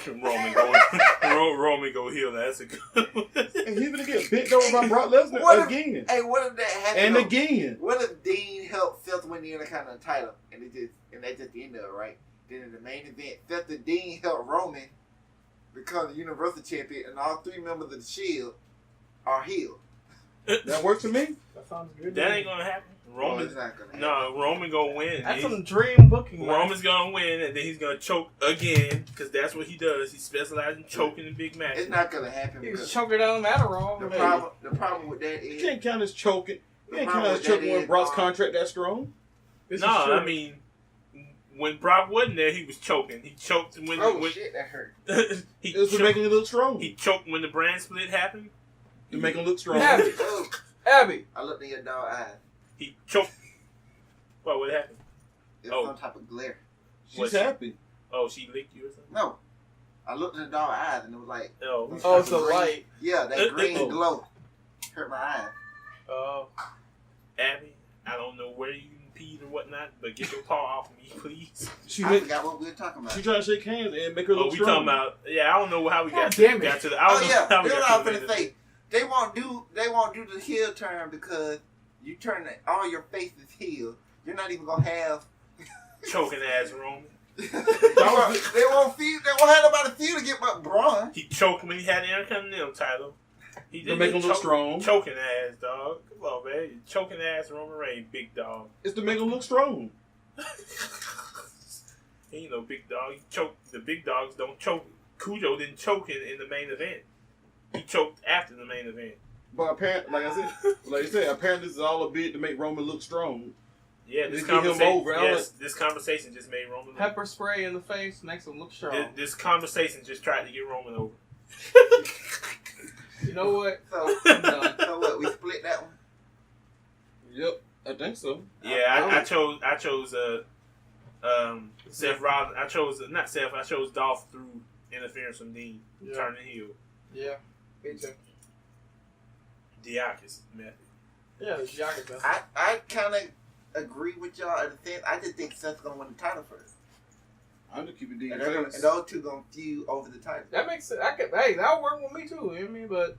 Roman go heel. That's a good one. And he's gonna get bent over by Brock Lesnar again. Hey, what if that happened? And again. What if Dean helped Seth win the Intercontinental title, and that's just the end of it, right? Then in the main event, Seth and Dean helped Roman become the Universal Champion, and all three members of the Shield are healed. That works for me. That sounds good. That ain't gonna happen. Roman's not gonna happen. No, Roman gonna win. That's some dream booking. Roman's gonna win, and then he's gonna choke again, because that's what he does. He specializes in choking in big matches. It's not gonna happen. He was because choking down Adderall. the problem with that You is can't count as choking. You can't The count problem as with choking that when is, Brock's contract that strong. This No, is true. I mean, when Brock wasn't there, he was choking. He choked when shit, that hurt. he It was to choked, make him look strong. he choked when the brand split happened. To make him look strong. Abby. Oh, Abby. I looked in your dog eyes. He choked. What happened? It's Oh. some type of glare. She's happy. Oh, she licked you or something? No, I looked in the dog eyes and it was like, Oh, Oh, it's a light. yeah, that green Oh. glow hurt my eyes. Abby, I don't know where you peed or whatnot, but get your paw off me, please. She I make, forgot what we were talking about. she trying to shake hands and make her Oh, look we strong. talking about? Yeah, I don't know how we God got damn it. got to the. I don't Oh know yeah, how we that's got what I was to the gonna main say. They won't do the heel turn because you turn all your face is heel. You're not even gonna have. choking ass Roman. they won't have nobody feel to get but Braun. He choked when he had the Intercontinental title. He To make him look strong. Choking ass, dog. Come on, man. Choking ass Roman Reigns, big dog. It's to make him look strong. He ain't no big dog. He choked. The big dogs don't choke. Cujo didn't choke in the main event. He choked after the main event. But apparently, like I said, apparently this is all a bit to make Roman look strong. Yeah, this To get him conversation. over. Yes, this conversation just made Roman. Pepper spray in the face makes him look strong. This conversation just tried to get Roman over. You know what? So, I'm done. so what? We split that one. Yep, I think so. Yeah, I chose Seth Rollins. I chose not Seth. I chose Dolph through interference from Dean turning heel. Yeah, me too. Dieakas method. Yeah, the Dieakas method. I kind of agree with y'all in the sense. I just think Seth's gonna win the title first, I'm gonna keep it deep. and those two gonna feud over the title. That makes sense. Hey, that'll work with me too. You know what I mean? But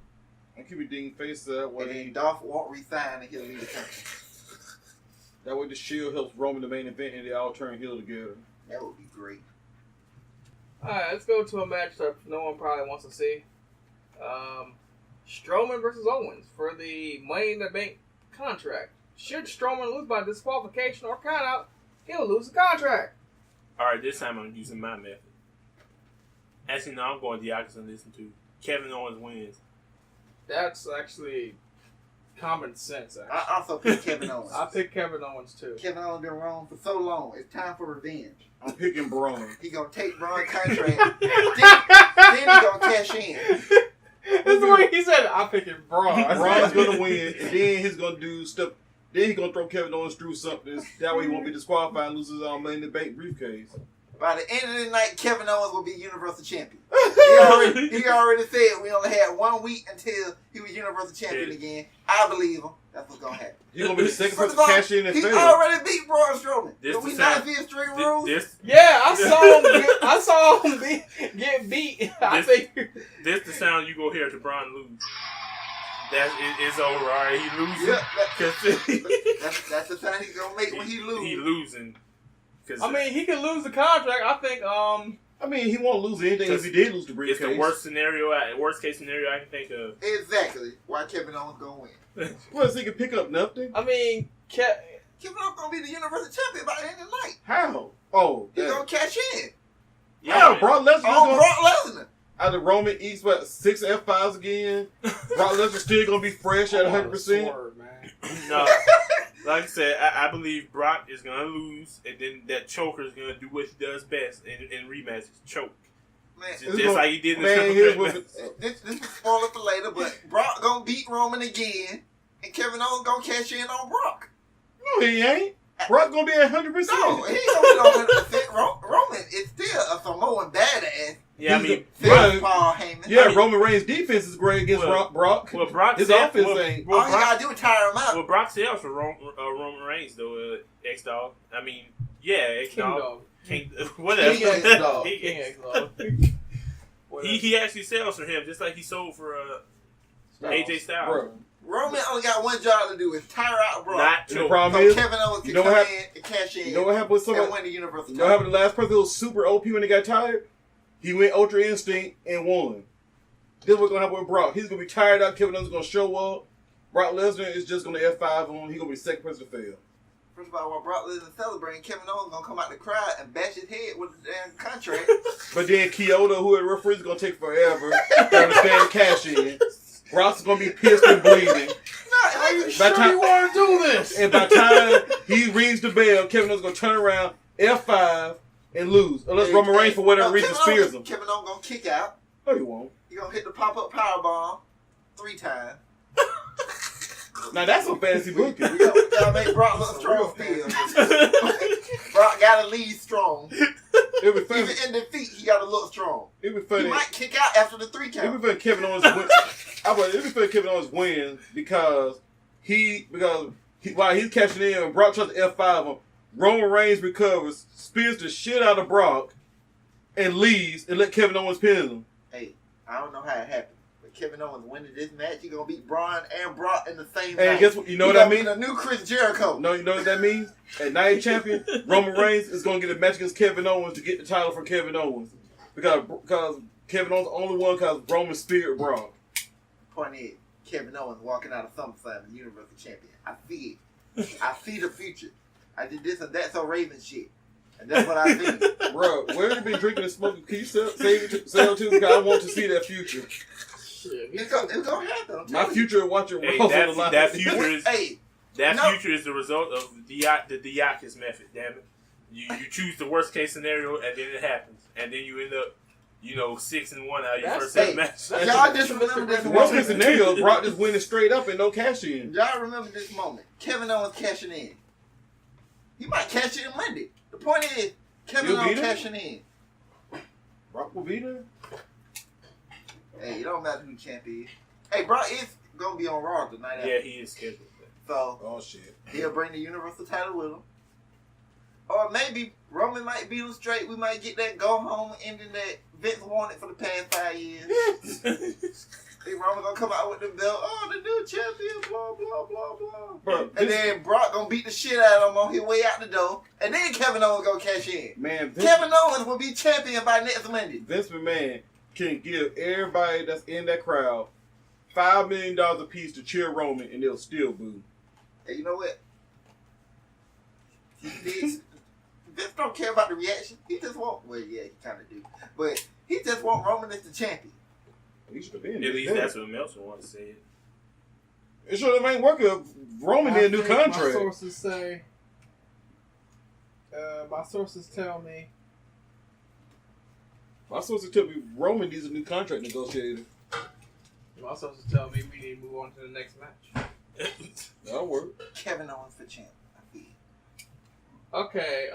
I'm keep it Dean face And then Dolph won't resign and he'll leave the country. that way the Shield helps Roman the main event and they all turn heel together. That would be great. alright, let's go to a match that no one probably wants to see. Strowman versus Owens for the Money in the Bank contract. Should Strowman lose by disqualification or countout, he'll lose the contract. Alright, this time I'm using my method. Actually, no, I'm going Dieakas and listen to. Kevin Owens wins. That's actually common sense. Actually. I also pick Kevin Owens. I pick Kevin Owens too. Kevin Owens been wrong for so long. It's time for revenge. I'm picking Braun. He gonna take Braun's contract. then he gonna cash in. That's the way he said it. I'm picking Braun. Braun's gonna win, and then he's gonna do stuff. Then he's gonna throw Kevin Owens through something. That way he won't be disqualified and loses our Money in the Bank briefcase. By the end of the night, Kevin Owens will be Universal Champion. He already said we only had 1 week until he was Universal Champion again. I believe him. That's what's gonna happen. He's gonna be the second First person of to all, cash in and he fail. already beat Braun Strowman. This Did we the not sound- see Extreme Rules? Yeah, I saw him get beat. I think This the sound you go hear to Braun lose. It's over, alright. He losing. Yeah, that's the sound he's gonna make when he loses. He losing. I mean, he could lose the contract. I think. I mean, he won't lose anything if he did lose the briefcase. It's the worst case scenario I can think of. Exactly. Why Kevin Owens gonna win? Plus, he can pick up nothing. I mean, Kevin Owens gonna be the Universal Champion by the end of the night. How? Oh, He's gonna cash in. How? Brock Lesnar On Brock Lesnar. Either Roman eats 6 F5s again. Brock Lesnar still gonna be fresh at 100%. No, like I said, I believe Brock is gonna lose, and then that choker is gonna do what he does best in rematches, choke. Just like he did in the man, triple here's threat. what This is spoiler for later, but Brock gonna beat Roman again, and Kevin Owens gonna cash in on Brock. no, he ain't. Brock gonna be at 100%. No, he ain't gonna be on 100%. Roman is still a Samoan badass. Yeah, I mean, Yeah. Paul Heyman. Yeah, I mean- Roman Reigns' defense is great against Brock. well, Brock His sells- offense well, ain't. well, All you gotta do is tire him out. Well, Brock sells for Roman Reigns though. X-Dog. I mean, yeah, King X-Dog. Dog. Whatever. King X Dog. He- King X Dog. He actually sells for him just like he sold for AJ Styles. Bro, Roman only got one job to do is tire out Brock. Not the true. problem So is, Kevin Owens can you know come what in and cash in you know what happened with and somebody? win the Universal You know what happened title. to the last person who was super OP when they got tired? He went Ultra Instinct and won. This is what's gonna happen with Brock. He's gonna be tired out. Kevin Owens is gonna show up. Brock Lesnar is just gonna F5 on him. He's gonna be the second person to fail. First of all, while Brock Lesnar celebrating, Kevin Owens gonna come out the crowd and bash his head with the damn contract. But then Kyoto, who the referee, is gonna take forever to understand the cash in. Brock's gonna be pissed and bleeding. Are you By sure time- you want to do this? And by the time he rings the bell, Kevin Owens gonna turn around, F5, and lose. Unless Roman Reigns, for whatever reason, spears him. Kevin Owens gonna kick out. No, he won't. He gonna hit the pop-up powerbomb 3 times. Now that's some fantasy booking. We gotta make Brock look strong still. Brock gotta lead strong. It'd be funny. Even in defeat, he gotta look strong. It'd be He funny. might kick out after the 3 count. It'd be funny Kevin Owens win. It'd be funny Kevin Owens wins because while he's cashing in and Brock tries to F5 him, Roman Reigns recovers, spears the shit out of Brock, and leaves and let Kevin Owens pin him. Hey, I don't know how it happened, but Kevin Owens winning this match, he gonna beat Bryan and Brock in the same And night. guess what? You know He what I gonna mean? be the new Chris Jericho. No, you know what that means? At Night Champion, Roman Reigns is going to get a match against Kevin Owens to get the title from Kevin Owens. Because Kevin Owens the only one because Roman speared Brock. Point is, Kevin Owens walking out of SummerSlam as Universal Champion. I see it. I see the future. I did this and that so Raven shit. And that's what I see. Bro, where have you been drinking and smoking? Can you sell too? Because I want to see that future. Shit, It's gonna happen. I'm My telling you. future is watching Hey, Raw on the line. that future is Hey, that No. future is the result of the Dieakas method. Damn it, you choose the worst case scenario and then it happens, and then you end up 6-1 out of your That's- first 7 hey, matches. y'all just remember this The worst moment. case scenario is Brock just winning straight up and no cash in. Y'all remember this moment. Kevin Owens cashing in. He might cash in Monday. The point is, Kevin You'll Owens beat him? cashing in. Brock will be there. Hey, it don't matter who champ is. Hey, Brock is gonna be on Raw tonight. Yeah, he is scheduled. So Oh shit. he'll bring the Universal title with him. Or maybe Roman might beat him straight. We might get that go home ending that Vince wanted for the past 5 years. Think Roman gonna come out with the belt. Oh, the new champion, blah, blah, blah, blah. Bro, And then Brock gonna beat the shit out of him on his way out the door. And then Kevin Owens gonna cash in. man, Kevin Owens will be champion by next Monday. Vince McMahon can give everybody that's in that crowd $5 million a piece to cheer Roman, and they'll still boo. Hey, you know what? Vince don't care about the reaction. He just want, well, yeah, he kind of do. But he just want Roman as the champion. He should have been. At least that's what Meltzer wants to say. It should have ain't working. Roman need a new I think contract. My sources say. My sources tell me. My sources tell me Roman needs a new contract negotiator. My sources tell me we need to move on to the next match. That'll work. Kevin Owens for champ. I feel. Okay.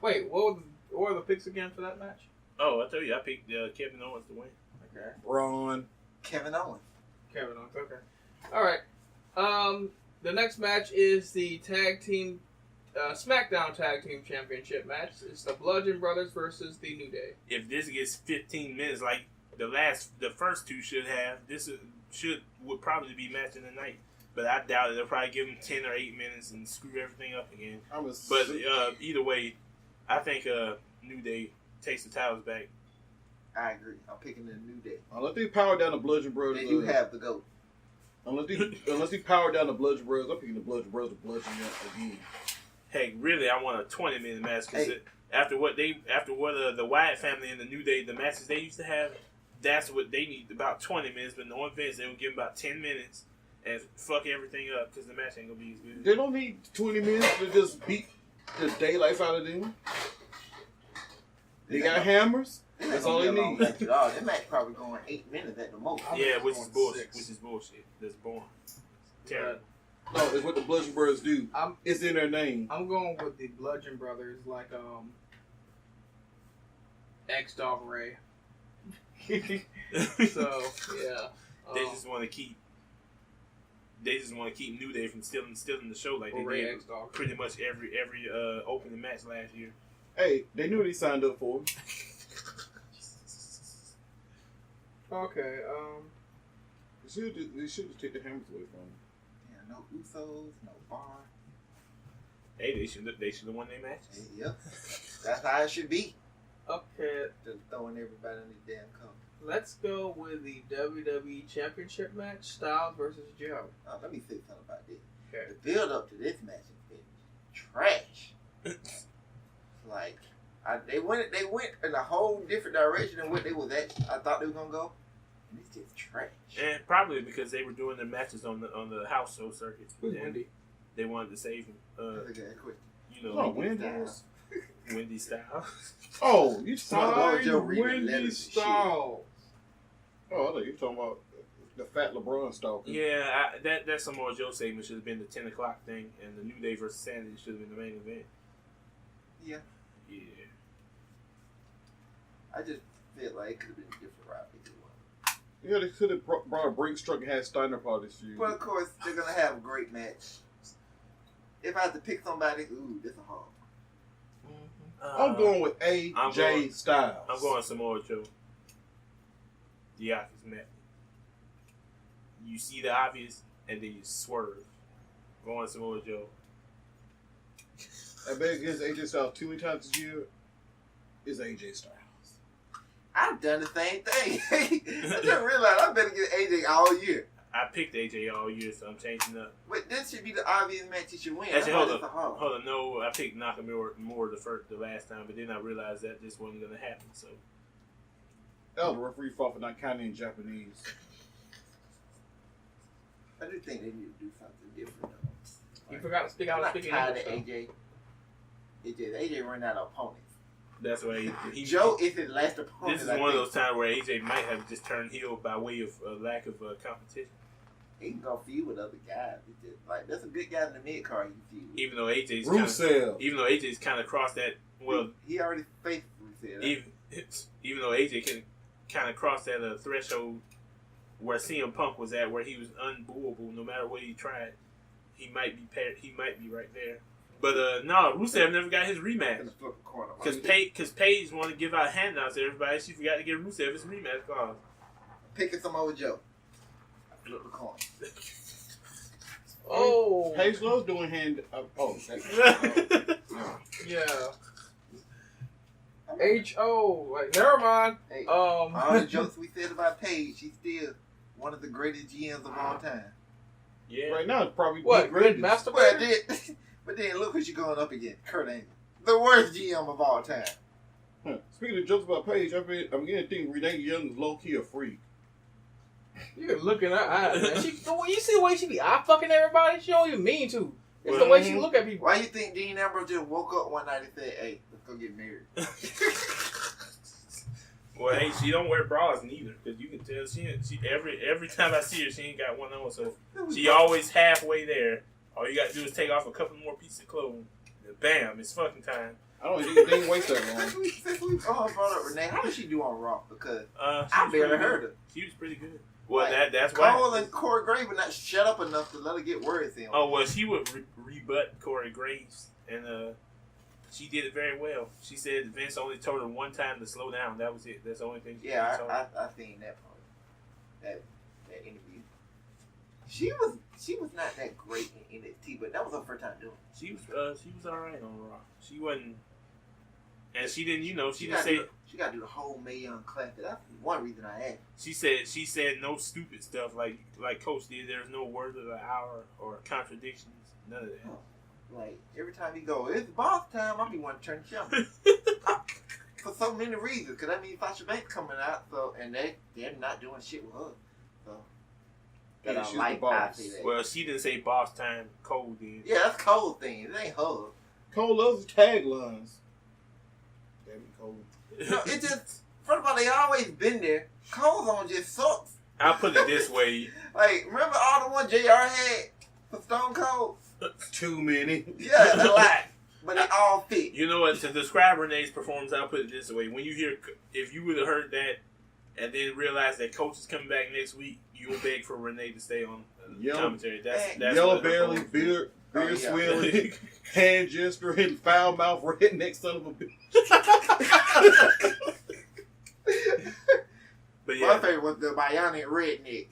Wait. What were the picks again for that match? Oh, I tell you, I picked Kevin Owens to win. Okay. Braun. Kevin Owens. Kevin Owens. Okay. All right. The next match is the tag team, SmackDown Tag Team Championship match. It's the Bludgeon Brothers versus the New Day. If this gets 15 minutes, like the first two should have, would probably be match of the night. But I doubt it. They'll probably give them 10 or 8 minutes and screw everything up again. But either way, I think New Day takes the titles back. I agree. I'm picking the New Day. Unless they power down the Bludgeon Brothers. They do have the GOAT. Unless they power down the Bludgeon Brothers, I'm picking the Bludgeon Brothers to bludgeon them again. Heck, really, I want a 20-minute match because after what the Wyatt family and the New Day, the matches they used to have, that's what they need, about 20 minutes. But knowing Vince, they will give them about 10 minutes and fuck everything up because the match ain't gonna be as good. They don't need 20 minutes to just beat the daylights out of them. They got hammers. That's all they need. That match probably going 8 minutes at the most. Yeah, which is bullshit. 6. Which is bullshit. That's boring. Terrible. No, it's what the Bludgeon Brothers do. It's in their name. I'm going with the Bludgeon Brothers, like X-Dog Ray. So yeah, They just want to keep. They just want to keep New Day from stealing the show like they Ray did X-Dog. pretty much every opening match last year. Hey, they knew what they signed up for. Okay, They should just take the hammers away from them. Yeah, no Usos, no Bar. Hey, they should have won their matches. Yep. That's how it should be. okay. Just throwing everybody in the damn cup. Let's go with the WWE Championship match: Styles versus Joe. Let me say something about this. Okay. The build up to this match has been trash. Like, they went in a whole different direction than what they was at. I thought they were gonna go, and it's just trash. And probably because they were doing their matches on the house show circuit. Who's And Wendy? They wanted to save him. Okay, quick. You Oh, know, Wendy's. Wendy style. Oh, you Sorry, talking Joe about reading Wendy letters and Styles. Oh, I thought you were talking about the fat LeBron stalker. Yeah, that Samoa Joe segment should have been the 10 o'clock thing, and the New Day versus Sanity should have been the main event. Yeah. Yeah. I just feel like it could have been a different route. Yeah, they could have brought a Brinks truck and had Steiner part this feud. But of course, they're gonna have a great match. If I had to pick somebody, this a hard. I'm going with AJ Styles. I'm going Samoa Joe. Dieakas method. You see the obvious, and then you swerve. Going Samoa Joe. I bet against AJ Styles too many times this year is AJ Styles. I've done the same thing. I just realized I better get AJ all year. I picked AJ all year, so I'm changing up. Wait, this should be the obvious match you should win. Actually, hold on. That's a hard. Hold on. No, I picked Nakamura more the last time, but then I realized that this wasn't going to happen. So Oh, the referee fought for not counting in Japanese. I do think they need to do something different though. You forgot to speak out. I'm not Speaking tired English. of AJ. AJ run out of opponents. that's why he Joe is his last opponent. This is one of those times where AJ might have just turned heel by way of lack of competition. He can go feud with other guys. It's just, like, there's some good guys in the mid card he can feud with. Even though AJ's kind of crossed that. Well, he already faced Rusev. even though AJ can kind of cross that threshold where CM Punk was at, where he was unbooable no matter what he tried. He might be right there. But no, Rusev never got his rematch. In the flip corner. Because Paige wanted to give out handouts to everybody. She forgot to give Rusev his rematch clause. Picking some old Joe. Flip the coin. Oh, Paige loves doing hand. yeah. H.O. Like, never mind. Hey, all the jokes we said about Paige, she's still one of the greatest GMs of all time. Yeah. Right now, it's probably What? the Great greatest. masturbator? But then look who you're going up against. Kurt Angle. The worst GM of all time. Huh. Speaking of jokes about Paige, I'm getting to think Renee Young is low key a freak. You're looking at her eyes, man. You see the way she be eye fucking everybody? She don't even mean to. It's the way she look at people. Why you think Dean Ambrose just woke up one night and said, "Hey, let's go get married"? Well, hey, she don't wear bras neither, because you can tell she every time I see her, she ain't got one on, so she always halfway there. All you got to do is take off a couple more pieces of clothing, and bam, it's fucking time. I don't think they didn't wait that long. Since we brought up Renee, how did she do on Raw? Because I I barely heard her. She was pretty good. Well, Like, that's why. Cole and Corey Graves would not shut up enough to let her get words in. Oh well, she would rebut Corey Graves, and she did it very well. She said Vince only told her one time to slow down. That was it. That's the only thing. She told her. I seen that part. That interview. She was not that great in NXT, but that was her first time doing it. She was all right on Raw. She wasn't, and she didn't. She didn't say. She got to do the whole Mae Young Classic. That's one reason I asked. She said no stupid stuff like Coach did. There's no word of the hour or contradictions. None of that. Like every time he go, it's boss time. I be wanting to turn Ciampa for so many reasons. Because I mean, Sasha Banks coming out, so and they're not doing shit with her. So Yeah, that she's I the like. boss. I say that. Well, she didn't say boss time. Cole did. Yeah, that's Cole's thing. It ain't her. Cole loves taglines. Damn it, Cole. No, it just, first of all, they always been there. Cole's on just sucks. I'll put it this way. Like, remember all the ones JR had for Stone Cold? Too many. Yeah, a lot. But they all fit. You know what? To describe Renee's performance, I'll put it this way. When you hear, if you would have heard that and then realize that Coach is coming back next week, you'll beg for Renee to stay on commentary. That's yellow what her belly, performance beard swelling, hand gesturing, foul mouth, redneck son of a bitch. But My yeah, favorite was the bionic redneck.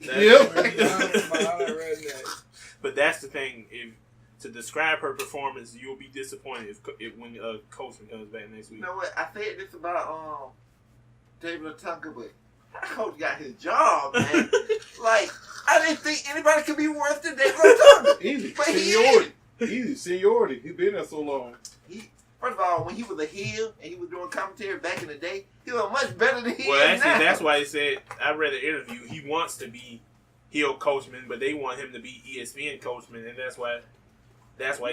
but that's the thing. If to describe her performance, you'll be disappointed if when Coachman comes back next week. You know what? I said this about David Otunga, but that coach got his job, man. Like, I didn't think anybody could be worse than David Otunga. Easy. But he Seniority. Easy. Seniority. He been there so long. First of all, when he was a heel and he was doing commentary back in the day, he was much better than he Well, is actually, now. that's why he said, I read an interview, he wants to be heel Coachman, but they want him to be ESPN Coachman, and that's why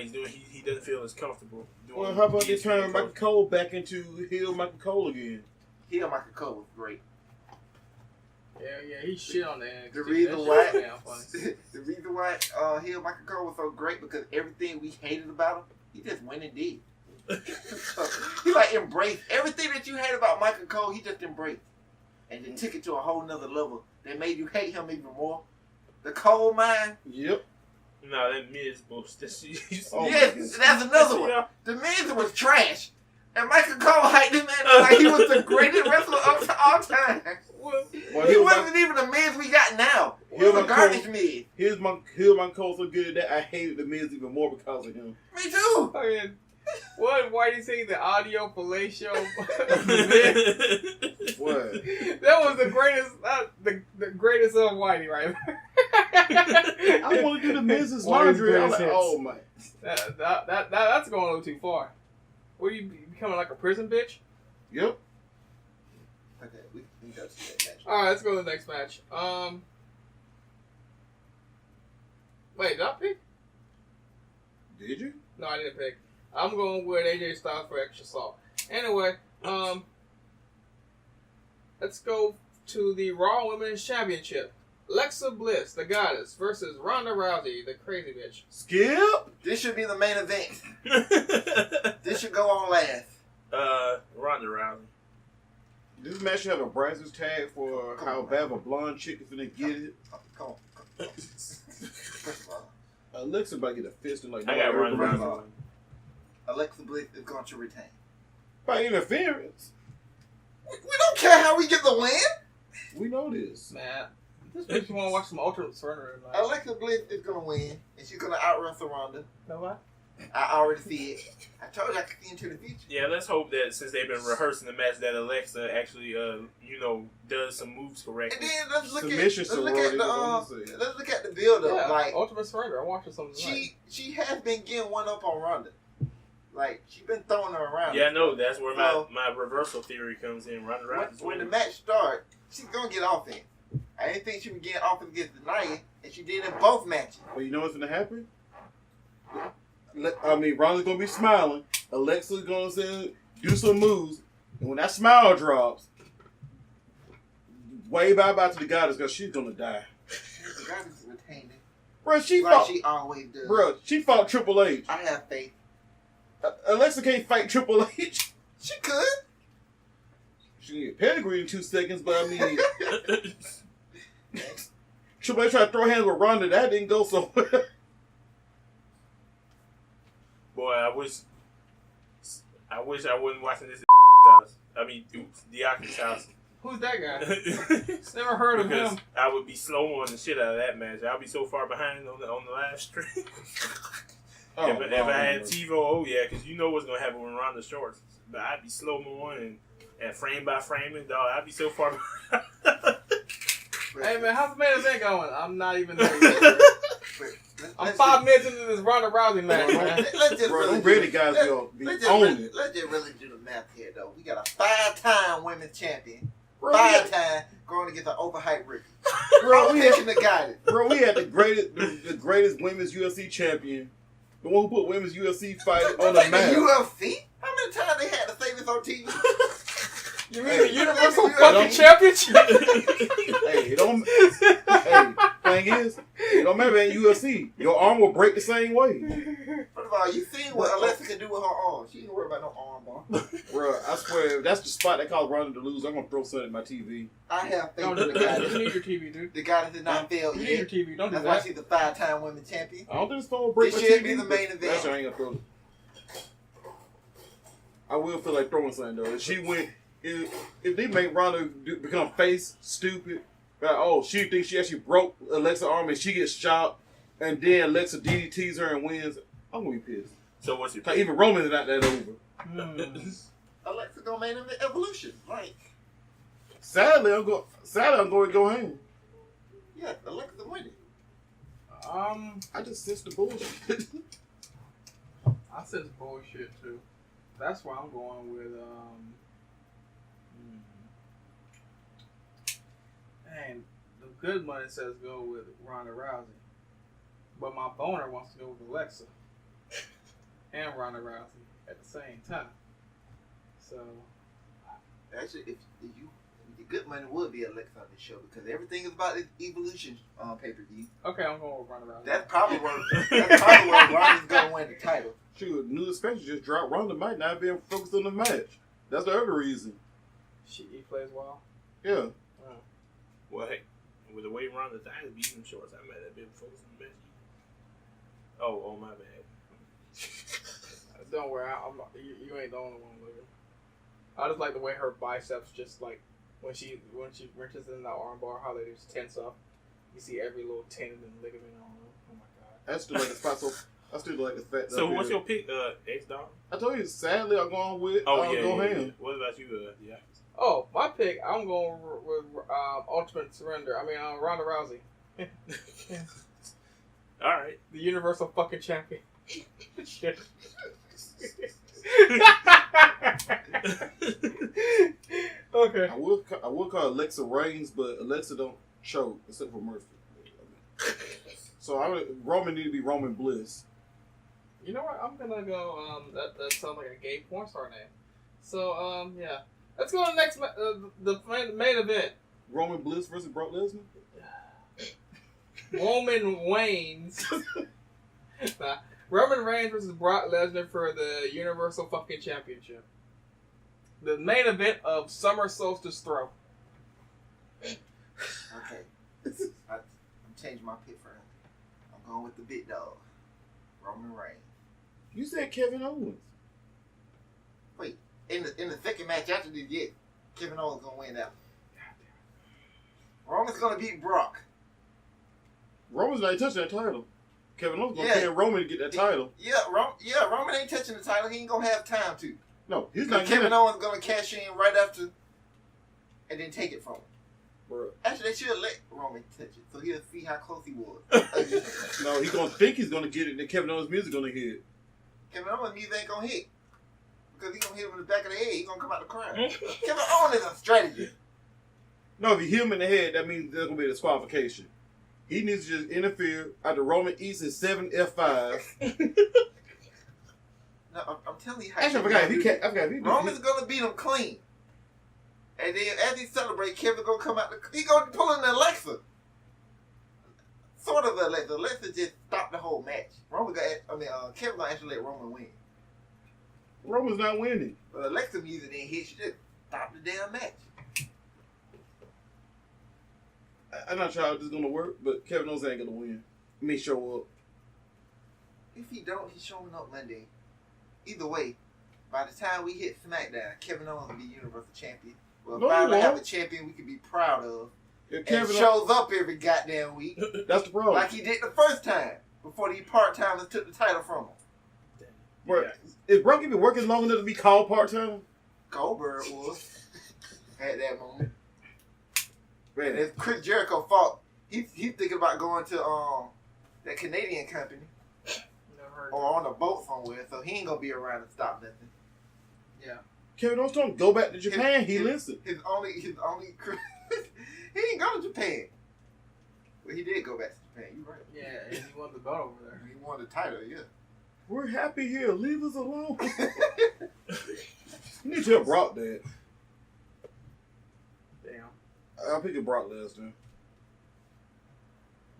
he's doing, he doesn't feel as comfortable doing Well, how about they ESPN turn Michael Coachman. Cole back into heel Michael Cole again? Heel Michael Cole was great. Yeah, he shit on the NXT. The reason That why, shit was damn funny. the reason why heel Michael Cole was so great because everything we hated about him, he just went and did. So, he like embraced everything that you hate about Michael Cole. He just embraced and then took it to a whole nother level that made you hate him even more. The Cole mine. Yep. No, that Miz bullshit. Oh, Yes, that's another one. The Miz was trash, and Michael Cole hyped him like he was the greatest wrestler of all time. Well, He wasn't even the Miz we got now. He was a garbage Miz. Here's my Cole so good that I hated the Miz even more because of him. Me too. Fucking, what? Why do you say the audio fellatio? What? That was the greatest, the greatest of Whitey right there. I want to do the Miz's One of his laundry. I'm like, greatest oh my. That's going a little too far. What are you becoming like a prison bitch? Yep. Okay, we can go to that match. All right, let's go to the next match. Wait, did I pick? Did you? No, I didn't pick. I'm going with AJ Styles for extra salt. Anyway, let's go to the Raw Women's Championship. Alexa Bliss, the Goddess, versus Ronda Rousey, the crazy bitch. Skip. This should be the main event. This should go on last. Ronda Rousey. This match should have a Brazzers tag for how bad of a blonde chick is gonna get it. Come on. First of all, Alexa about to get a fist in like I got Ronda Rousey. Rousey. Alexa Bliss is going to retain. by interference. We don't care how we get the win. We know this. Man, this makes me want to watch some Ultimate Surrender tonight. Alexa Bliss is going to win, and she's going to out-wrestle Ronda. Know what? I already see it. I told you I could see into the future. Yeah, let's hope that since they've been rehearsing the match, that Alexa actually, does some moves And correctly. then let's look Submission at let's sorority, the build-up. Yeah, Like Ultimate Surrender. I'm watching something tonight. she has been getting one up on Ronda. Like she's been throwing her around. Yeah, I know. That's where So- my reversal theory comes in. Ronda Rousey's When the winning. match starts, she's gonna get offense. I didn't think she would get offense against Nia, and she did in both matches. But you know what's gonna happen? Ronda's gonna be smiling. Alexa's gonna say, do some moves, and when that smile drops, wave bye to the goddess because she's gonna die. The goddess retained it, Bro, she like fought. she always does. Bro, she fought Triple H. I have faith. Alexa can't fight Triple H. She could. She can get pedigree in 2 seconds, but I mean, Triple H tried to throw hands with Ronda. That didn't go so well. Boy, I wish I wasn't watching this house. I mean, Dieakas' house. Who's that guy? Never heard of Because him. I would be slow on the shit out of that match. I'll be so far behind on the live stream. If I had TiVo, oh yeah, because you know what's gonna happen when Ronda shorts. But I'd be slow mo and frame by frame, and dog, I'd be so far behind. Hey man, how's the main event going? I'm not even there yet. I'm 5 minutes into this Ronda Rousey match, man. Let's just Bro, really them ready guys be let's just owning it. let's just really do the math here, though. We got a 5-time women's champion, Bro, 5-time going against an overhyped Ricky. Bro, I'm we pitching had, the guy. bro, we had the greatest women's UFC champion. The one who put women's UFC fight on the The map. UFC? How many times they had to say this on TV? You mean the Universal fucking Championship? Hey, it don't. Hey, thing is, it don't matter in UFC. Your arm will break the same way. First of all, you seen what Alexa can do with her arm. She ain't worried about no arm bar. Bro, I swear, if that's the spot that caused Ronda to lose, I'm gonna throw something at my TV. I have faith No, in the guy. you need your TV, dude. The guy that did not fail You need yet. your TV. Don't do That's why that. she's the 5-time women's champion. I don't think it's gonna break This my should TV. be the main event. That's why I ain't gonna throw it. I will feel like throwing something though. If she went, if they make Ronda become face stupid, like, oh, she thinks she actually broke Alexa's arm and she gets shot, and then Alexa DDTs her and wins, I'm gonna be pissed. So what's your Like, pick? even Roman's not that over. Alexa gonna main event Evolution. Like, Sadly, I'm going to go home. yeah, Alexa winning. I just sense the bullshit. I said bullshit too. That's why I'm going with Man, the good money says go with Ronda Rousey, but my boner wants to go with Alexa and Ronda Rousey at the same time. So Actually, if you, the good money would be Alexa on this show because everything is about the Evolution pay-per-view. okay, I'm going with Ronda Rousey. That's probably where Ronda's gonna win the title. Shoot, new expansion just dropped. Ronda might not be focused on the match. That's the other reason. He plays well. Yeah. Well, hey, with the way Ronda's eyes beat them shorts, I might have been focused on the match. Oh, my bad. Don't worry, you ain't the only one with her. I just like the way her biceps just like when she wrenches in the armbar, how they just tense up. You see every little tendon and ligament on her. Oh my god! I still like the spot. So I still like the fact. So what's your pick, X-Dog? I told you. Sadly, I'm going with. Yeah. What about you, Dieakas? Oh, my pick. I'm going with Ultimate Surrender. I mean, Ronda Rousey, All right. the Universal fucking champion. Shit. Okay. I will call Alexa Reigns, but Alexa don't choke except for Murphy. So Roman need to be Roman Bliss. You know what? I'm gonna go. That sounds like a gay porn star name. So yeah. Let's go to the next the main event. Roman Bliss versus Brock Lesnar. Roman Reigns. Roman Reigns versus Brock Lesnar for the Universal fucking Championship. The main event of Summer Solstice Throw. Okay, I'm changing my pick for him. I'm going with the big dog, Roman Reigns. You said Kevin Owens. Wait, in the second match after this, yeah, Kevin Owens gonna win that one. Roman's gonna beat Brock. Roman's not touching that title. Kevin Owens gonna Yeah. pay Roman to get that title. Roman ain't touching the title. He ain't gonna have time to. No, he's not Kevin getting Owens gonna cash in right after, and then take it from him. Bro. Actually, they should let Roman touch it, so he'll see how close he was. No, he's gonna think he's gonna get it, and then Kevin Owens' music gonna hit. Kevin Owens' music ain't gonna hit because he's gonna hit him in the back of the head. He's gonna come out the crowd. Kevin Owens is a strategist. No, if you hit him in the head, that means there's gonna be a disqualification. He needs to just interfere after Roman eats his 7 F5. No, I'm telling you how. Actually, I forgot if he can't. I forgot if he Roman's gonna beat him clean, and then as he celebrate, Kevin gonna come out. He gonna pull in Alexa. Sort of Alexa. Alexa just stopped the whole match. Kevin gonna actually let Roman win. Roman's not winning. But Alexa music didn't hit. She just stopped the damn match. I'm not sure how this is gonna work, but Kevin Owens ain't gonna win. Me show up. If he don't, he's showing up Monday. Either way, by the time we hit SmackDown, Kevin Owens will be Universal Champion. We'll No, finally he have a won't. champion we can be proud of. If And Kevin shows up every goddamn week. that's the problem. Like he did the first time. Before the part-timers took the title from him. Bro, is Brock even working long enough to be called part-time? Goldberg was at that moment. Man, And if Chris Jericho fought, he's thinking about going to that Canadian company Never heard. or on a boat somewhere, so he ain't gonna be around to stop nothing. Yeah. Kevin Owens told him go back to Japan. He listened. His only he ain't go to Japan. Well, he did go back to Japan. You right. Yeah, and he won the belt over there. He won the title. Yeah. We're happy here. Leave us alone. You need to tell Brock that. I'm picking Brock Lesnar.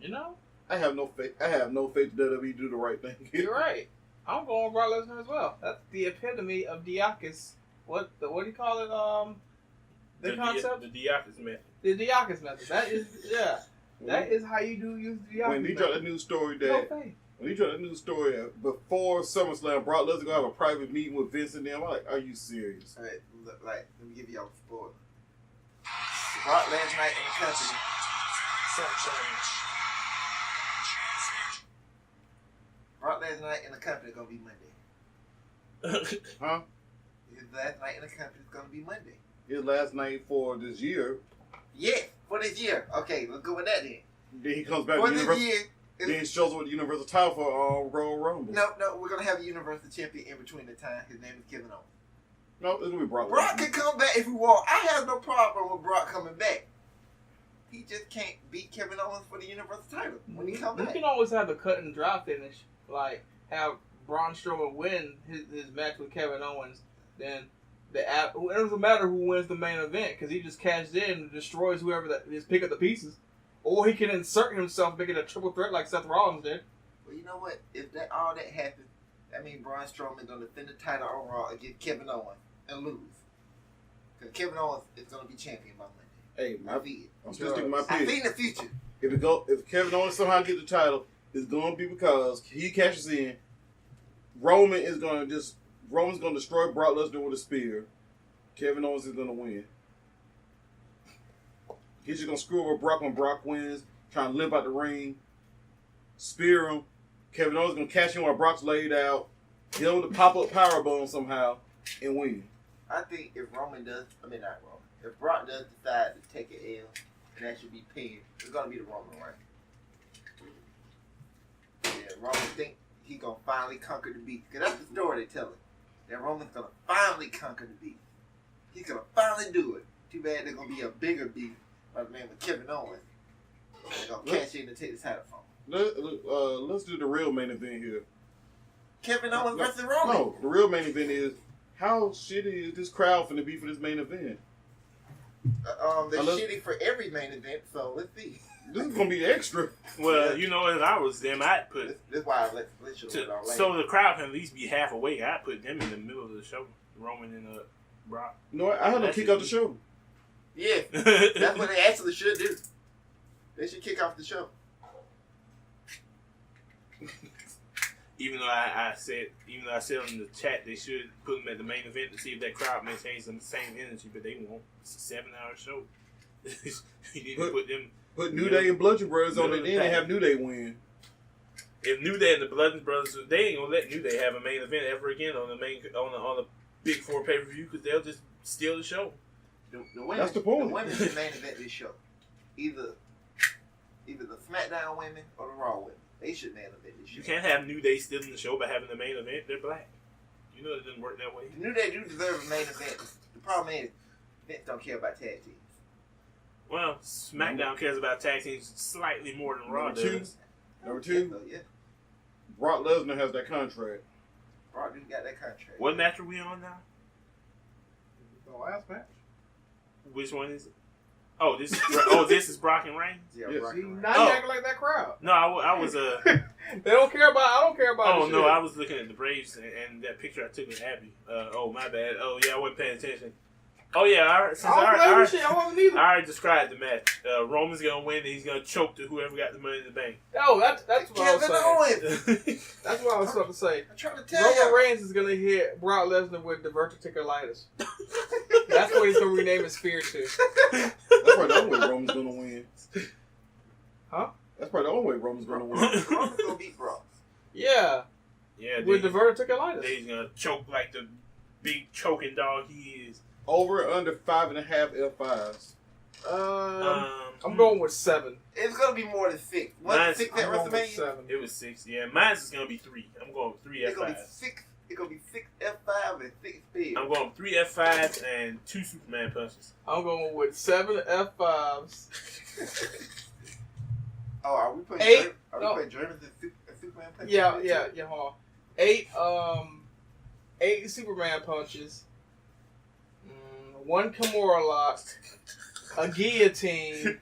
You know? I have no faith. I have no faith that WWE do the right thing. You're right. I'm going with Brock Lesnar as well. That's the epitome of Dieakas. What do you call it? The concept? The Dieakas method. The Dieakas method. That is, yeah. That is how you do use the Dieakas When he dropped a news story that before SummerSlam, Brock Lesnar gonna have a private meeting with Vince and them. I'm like, are you serious? All right, look, like, let me give y'all a spoiler. Brock last night in the company. Brock last night in the company gonna be Monday. Huh? His last night in the company is gonna be Monday. His last night for this year. Yeah, for this year. Okay, let's go with that then. Then he comes back For to this Universal. year. Then he shows up with the Universal title for Royal Rumble. No, we're gonna have a Universal Champion in between the time. His name is Kevin Owens. No, it's gonna be Brock. Brock Lesnar. can come back if he want. I have no problem with Brock coming back. He just can't beat Kevin Owens for the Universal title when he come You back. can always have the cut and dry finish. Like, have Braun Strowman win his match with Kevin Owens. Then it doesn't matter who wins the main event because he just cashed in and destroys whoever that is pick up the pieces. Or he can insert himself, make it a triple threat like Seth Rollins did. Well, you know what? If all that happens, that means Braun Strowman gonna defend the title on Raw against Kevin Owens and lose. Because Kevin Owens is gonna be champion by Monday. Hey, I'm still sticking my I pick. see in the future. If Kevin Owens somehow gets the title, it's gonna be because he cashes in. Roman's gonna destroy Brock Lesnar with a spear. Kevin Owens is gonna win. He's just gonna screw over Brock when Brock wins, trying to limp out the ring, spear him. Kevin Owens gonna cash in while Brock's laid out, get him with a pop-up powerbomb somehow, and win. I think if not Roman, if Brock does decide to take an L, and that should be pinned, it's gonna be the Roman reign. Yeah, Roman think he gonna finally conquer the beast. Cause that's the story they telling. That Roman's gonna finally conquer the beast. He's gonna finally do it. Too bad there's gonna be a bigger beast by the man with Kevin Owens. They're gonna cash in and take the title from him. Let's do the real main event here. Kevin Owens versus Roman. No, the real main event is how shitty is this crowd finna be for this main event? They're shitty for every main event, so let's see. This is gonna be extra. Well, you know, if I was them, I'd put. This is why let's so the crowd can at least be half awake. I'd put them in the middle of the show, Roman and Brock. You know what? I had them kick off the show. Yeah, that's what they actually should do. They should kick off the show. Even though I said in the chat they should put them at the main event to see if that crowd maintains the same energy, but they won't. It's a 7-hour show. You need to put them. Put New Day and Bludgeon Brothers on it in and have New Day win. If New Day and the Bludgeon Brothers, they ain't gonna let New Day have a main event ever again on the Big 4 pay-per-view because they'll just steal the show. The women, that's the point. The women should main event this show. Either the SmackDown women or the Raw women. They should main event this show. You can't have New Day stealing the show by having the main event. They're black. You know it doesn't work that way. New Day do deserve a main event. The problem is Vince don't care about tag teams. Well, SmackDown cares about tag teams slightly more than Raw does. Number two, Yeah. Brock Lesnar has that contract. Brock just got that contract. What match are we on now? The last match. Which one is it? Oh, this is Brock and Reigns. Yeah, Yes. Brock See, and now Reigns. you acting like that crowd. No, I was They don't care about. I don't care about. Oh the no, shit. I was looking at the Braves and that picture I took with Abby. Oh my bad. Oh yeah, I wasn't paying attention. Oh yeah, I wasn't either. I already described the match. Roman's gonna win and he's gonna choke to whoever got the money in the bank. Oh, that's what I was Kevin saying. Owens. That's what I was about to say. I'm trying to tell Roman you. Reigns is gonna hit Brock Lesnar with diverticulitis. That's what he's gonna rename his fear to. That's probably the only way Roman's gonna win. Huh? That's probably the only way Roman's gonna win. Roman's gonna beat Brock. Yeah, Yeah, with diverticulitis. he's gonna choke like the big choking dog he is. Over and under 5.5 F5s. I'm going with 7. It's gonna be more than 6. What's 6 at I'm going with WrestleMania? 7. It was 6. Yeah, mine's is gonna be 3. I'm going with 3 It's gonna be F5s. 6. It's gonna be 6 F5 and 6 spears. I'm going with 3 F5s and 2 Superman punches. I'm going with 7 F5s. Oh, are we putting 8? putting Germans and Superman punches? Yeah. Hold on. 8 Superman punches. 1 Kimura lock. a guillotine.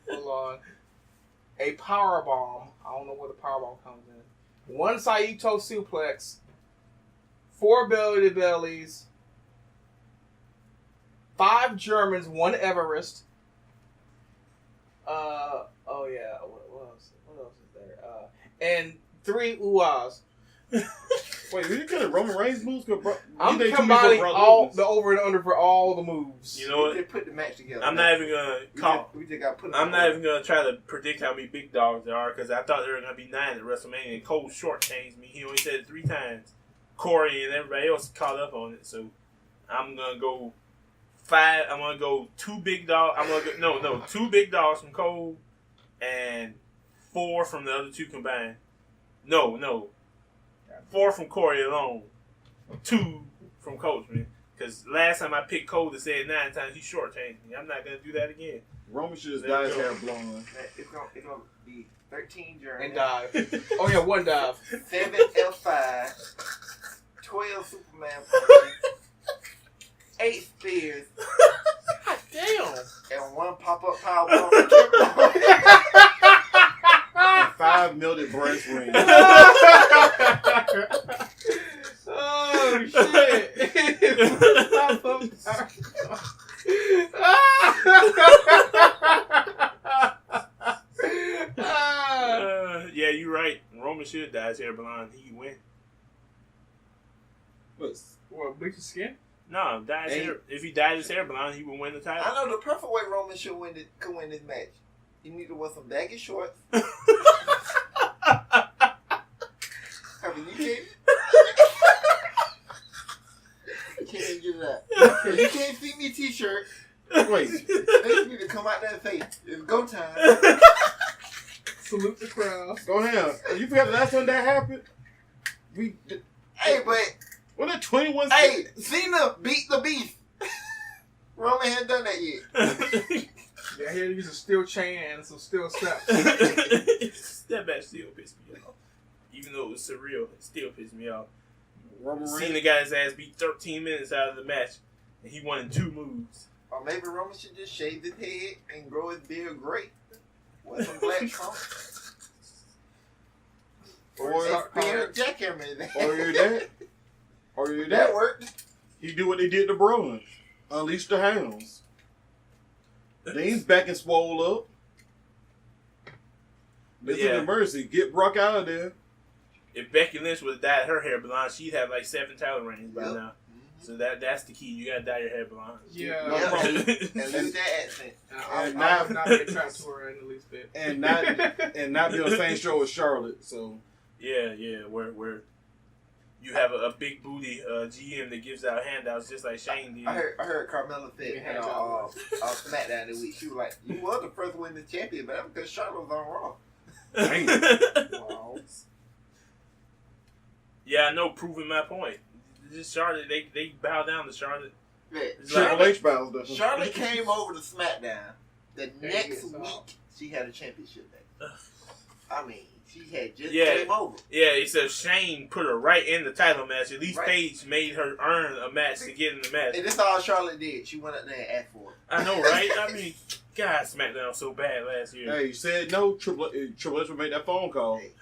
Hold on. A power bomb. I don't know where the power bomb comes in. 1 Saito suplex. 4 belly to bellies. 5 Germans. 1 Everest. Oh yeah. What else? What else is there? And 3 Uas. Wait, you could have Roman Reigns moves? I'm combining all the over and under for all the moves. You know what? We just put the match together. I'm not even gonna call. We just got put. I'm not even gonna try to predict how many big dogs there are because I thought there were gonna be 9 at WrestleMania. And Cole shortchanged me. He only said it 3 times. Corey and everybody else caught up on it, so I'm gonna go 5. I'm gonna go 2 big dogs. I'm gonna go 2 big dogs from Cole and 4 from the other 2 combined. No. 4 from Corey alone. 2 from Coachman. Because last time I picked Cole to say it 9 times, he shortchanged me. I'm not going to do that again. Roman should just dye his hair blonde. It's gonna be 13 German. And dive. Oh yeah, 1 dive. 7 F5. 12 Superman punches. 8 spears. God damn. And 1 pop-up powerbomb. And 5 melted breast rings. Oh shit! Yeah, you're right. Roman should dye his hair blonde. He can win. What, bleach his skin? No, dye his hair. If he dyed his hair blonde, he would win the title. I know the perfect way Roman could win this match. You need to wear some baggy shorts. I mean, you can't even get it out. You can't see me t-shirt. Wait. They need to come out there and say, it's go time. Salute the crowd. Go ahead. You forgot the last time that happened? Hey, but... What that 21? Hey, Cena beat the Beast. Roman hadn't done that yet. Yeah, he had to use a steel chain and some steel steps. That match still pissed me off. Even though it was surreal, it still pissed me off. Roman Cena Reigns. got his ass beat 13 minutes out of the match, and he won in 2 moves. Or maybe Roman should just shave his head and grow his beard gray. Wear some black trunks. Or Spear jackhammer. Or you That worked. He do what they did to Braun. Unleash the hounds. Dean's back and swole up. They took the mercy. Get Brock out of there. If Becky Lynch would have dyed her hair blonde, she'd have like 7 title reigns by now. Mm-hmm. So that's the key. You gotta dye your hair blonde. Yeah. And lose that accent. I'm not a big fan to her in the least bit. And not be on the same show as Charlotte. So Yeah, where you have a big booty GM that gives out handouts just like Shane did. I heard Carmella said on SmackDown this week. She was like, "You was the first women's champion, but that's because Charlotte was on Raw." Wow. Yeah, I know, proving my point. This Charlotte, they bow down to Charlotte. Yeah. Triple H bows down. Charlotte came over to SmackDown. The next week, she had a championship match. I mean, she had just came over. Yeah, except Shane put her right in the title match. At least Right. Paige made her earn a match to get in the match. And this is all Charlotte did. She went up there and asked for it. I know, right? I mean, God, SmackDown was so bad last year. Hey, you said no. Triple H would make that phone call. Hey.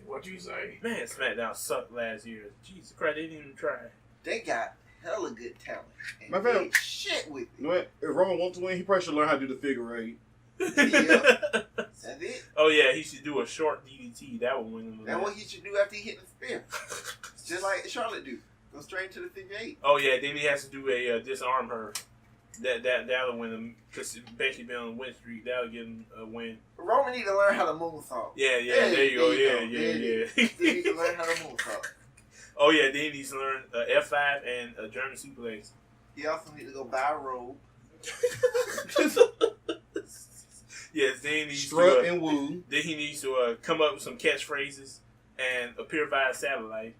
What'd you say? Man, SmackDown sucked last year. Jesus Christ, they didn't even try. They got hella good talent. And My they fam- ain't shit with You know what? If Roman wants to win, he probably should learn how to do the figure 8. That's it. Oh yeah, he should do a short DDT. That would win him. That's what he should do after he hit the spear. Just like Charlotte do. Go straight to the figure 8. Oh yeah, then he has to do a disarm her. That'll win him because Becky been on the win streak. That'll give him a win. Roman need to learn how to moonsault. Yeah. There you go. Yeah. He need to learn how to moonsault. Oh yeah, then he needs to learn F5 and a German suplex. He also need to go buy a robe. Yes, then he needs Strut to. and woo. Then he needs to come up with some catchphrases and appear via satellite.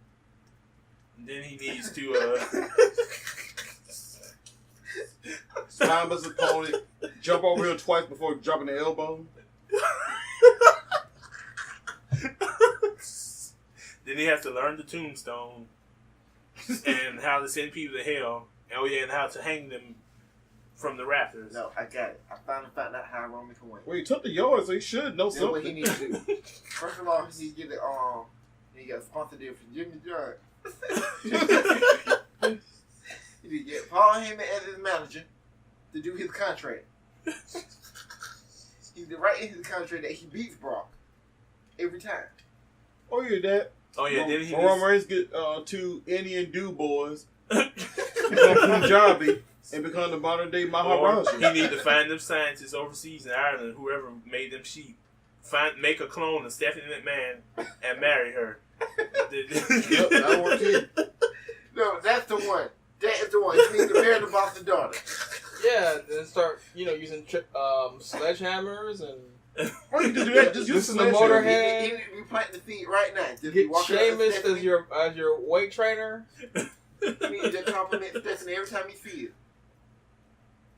And then he needs to. Slam his opponent. Jump over here twice before dropping the elbow. Then he has to learn the tombstone and how to send people to hell. Oh yeah, and how to hang them from the Raptors. No, I got it. I finally found out how Roman can win. Well, he took the yards, so he should know That's what he something. needs to do. First of all, he get it. He got a sponsor deal from Jimmy John. He need to get Paul Heyman as his manager to do his contract. He's right in his contract that he beats Brock every time. Oh, yeah, that. Oh yeah, then he Roman Reigns get two Indian dude boys, become Punjabi, and become the modern day or Maharaja. he need to find them scientists overseas in Ireland, whoever made them sheep. Make a clone of Stephanie McMahon and marry her. Yep, that'll work too. No, that's the one. That is the one. You need to marry the boss's daughter. Yeah, then start using sledgehammers and Why you just do that? Just use This is the sledgehammer. motorhead. You need to be planting the seed right now. Just be get walking Sheamus up to as your weight trainer. You need to just compliment Stephanie every time you see it.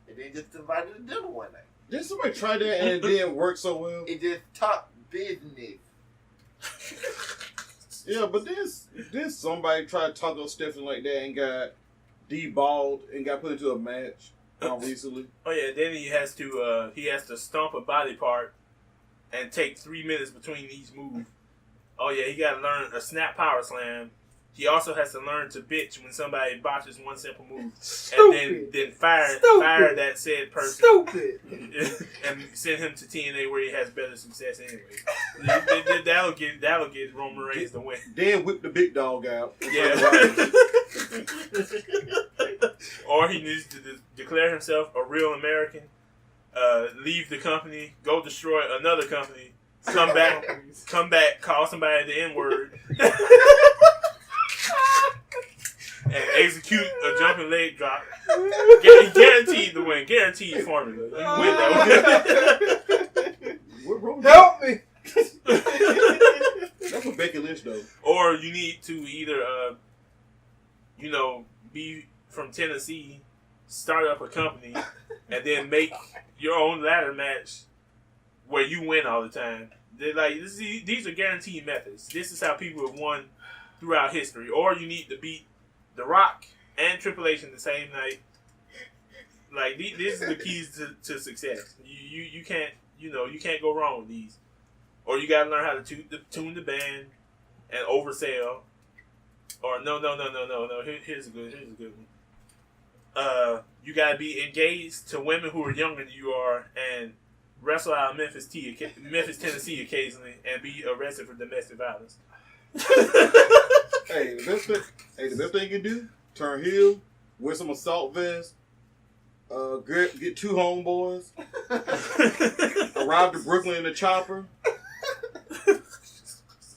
And then just invite her to dinner one night. Did somebody try that and it didn't work so well? It just top business. Yeah, but this somebody tried to talk on Stephanie like that and got deballed and got put into a match recently. Oh yeah, then he has to stomp a body part and take 3 minutes between each move. Oh yeah, he got to learn a snap power slam. He also has to learn to bitch when somebody botches one simple move, Stupid. and then fire that said person Stupid. and send him to TNA where he has better success anyway. That'll get Roman Reigns the win. Then whip the big dog out. Yeah. Or he needs to declare himself a real American, leave the company, go destroy another company, come back, call somebody the N-word, and execute a jumping leg drop. Guaranteed to win. Guaranteed formula. You win that What wrong? Help me. That's what Becky Lynch though. Or you need to either, be from Tennessee, start up a company, and then make your own ladder match where you win all the time. They're like, these are guaranteed methods. This is how people have won throughout history. Or you need to beat The Rock and Triple H in the same night. Like these are the keys to success. You can't go wrong with these. Or you gotta learn how to tune the band and oversell. Or no. Here's a good one. You gotta be engaged to women who are younger than you are and wrestle out of Memphis, Tennessee occasionally and be arrested for domestic violence. Hey, the best thing you can do: turn heel, wear some assault vest, get two homeboys, arrive to Brooklyn in a chopper,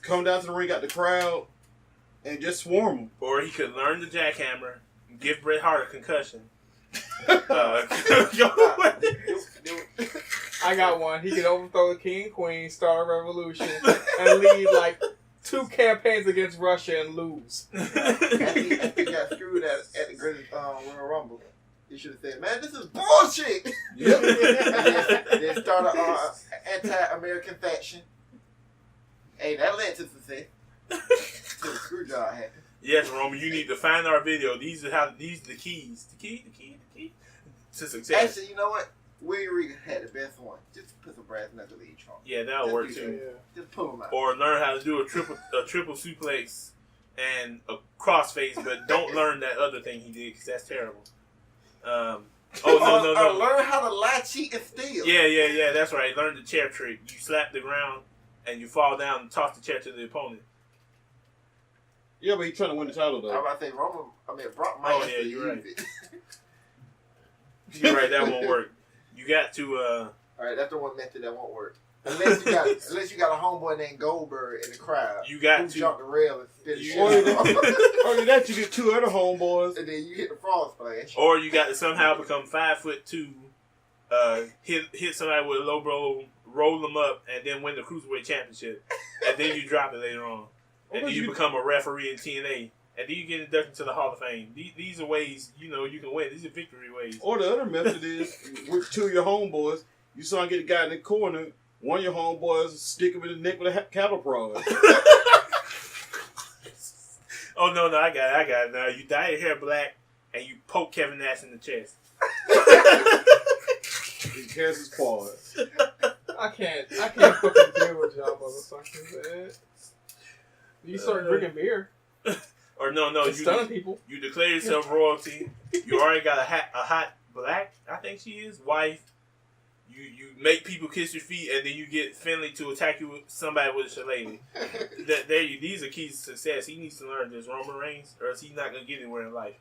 come down to the ring, got the crowd, and just swarm them. Or he could learn the jackhammer, give Bret Hart a concussion. I got one. He could overthrow the king and queen, start a revolution, and lead like 2 campaigns against Russia and lose. After he got screwed at the greatest Royal Rumble, he should have said, "Man, this is bullshit." Yep. Then start an anti-American faction. Hey, that led to success. Till the screw job happened. Yes, Roman, you need to find our video. These are the keys. The key to success. Actually, you know what? William Regal had the best one. Just put some brass knuckles each on. Yeah, that'll work too. Just pull them out. Or learn how to do a triple suplex and a crossface, but don't learn that other thing he did because that's terrible. No. Or learn how to lie, cheat, and steal. Yeah. That's right. Learn the chair trick. You slap the ground and you fall down and toss the chair to the opponent. Yeah, but he's trying to win the title I'm though. about to say Brock might have to you're right. use it. You're right. That won't work. You got to. All right, that's the one method that won't work. Unless you got a homeboy named Goldberg in the crowd. You got who to jump the rail and spit the shit Or off. that you get 2 other homeboys. And then you hit the frog splash. Or you got to somehow become 5'2", hit somebody with a low blow, roll them up, and then win the Cruiserweight Championship. And then you drop it later on. And then you become a referee in TNA. And then you get inducted to the Hall of Fame. These are ways, you can win. These are victory ways. Or the other method is, with 2 of your homeboys, you saw him get a guy in the corner, one of your homeboys stick him in the neck with a cattle prod. Oh, no, I got it now. You dye your hair black, and you poke Kevin Nash in the chest. He carries his quad. I can't fucking deal with y'all motherfuckers, man. You start drinking beer. Or no, You stunning people. You declare yourself royalty. You already got a hot black, I think she is, wife. You make people kiss your feet, and then you get Finley to attack you with somebody with a shillelagh. These are keys to success. He needs to learn this Roman Reigns, or else he's not gonna get anywhere in life.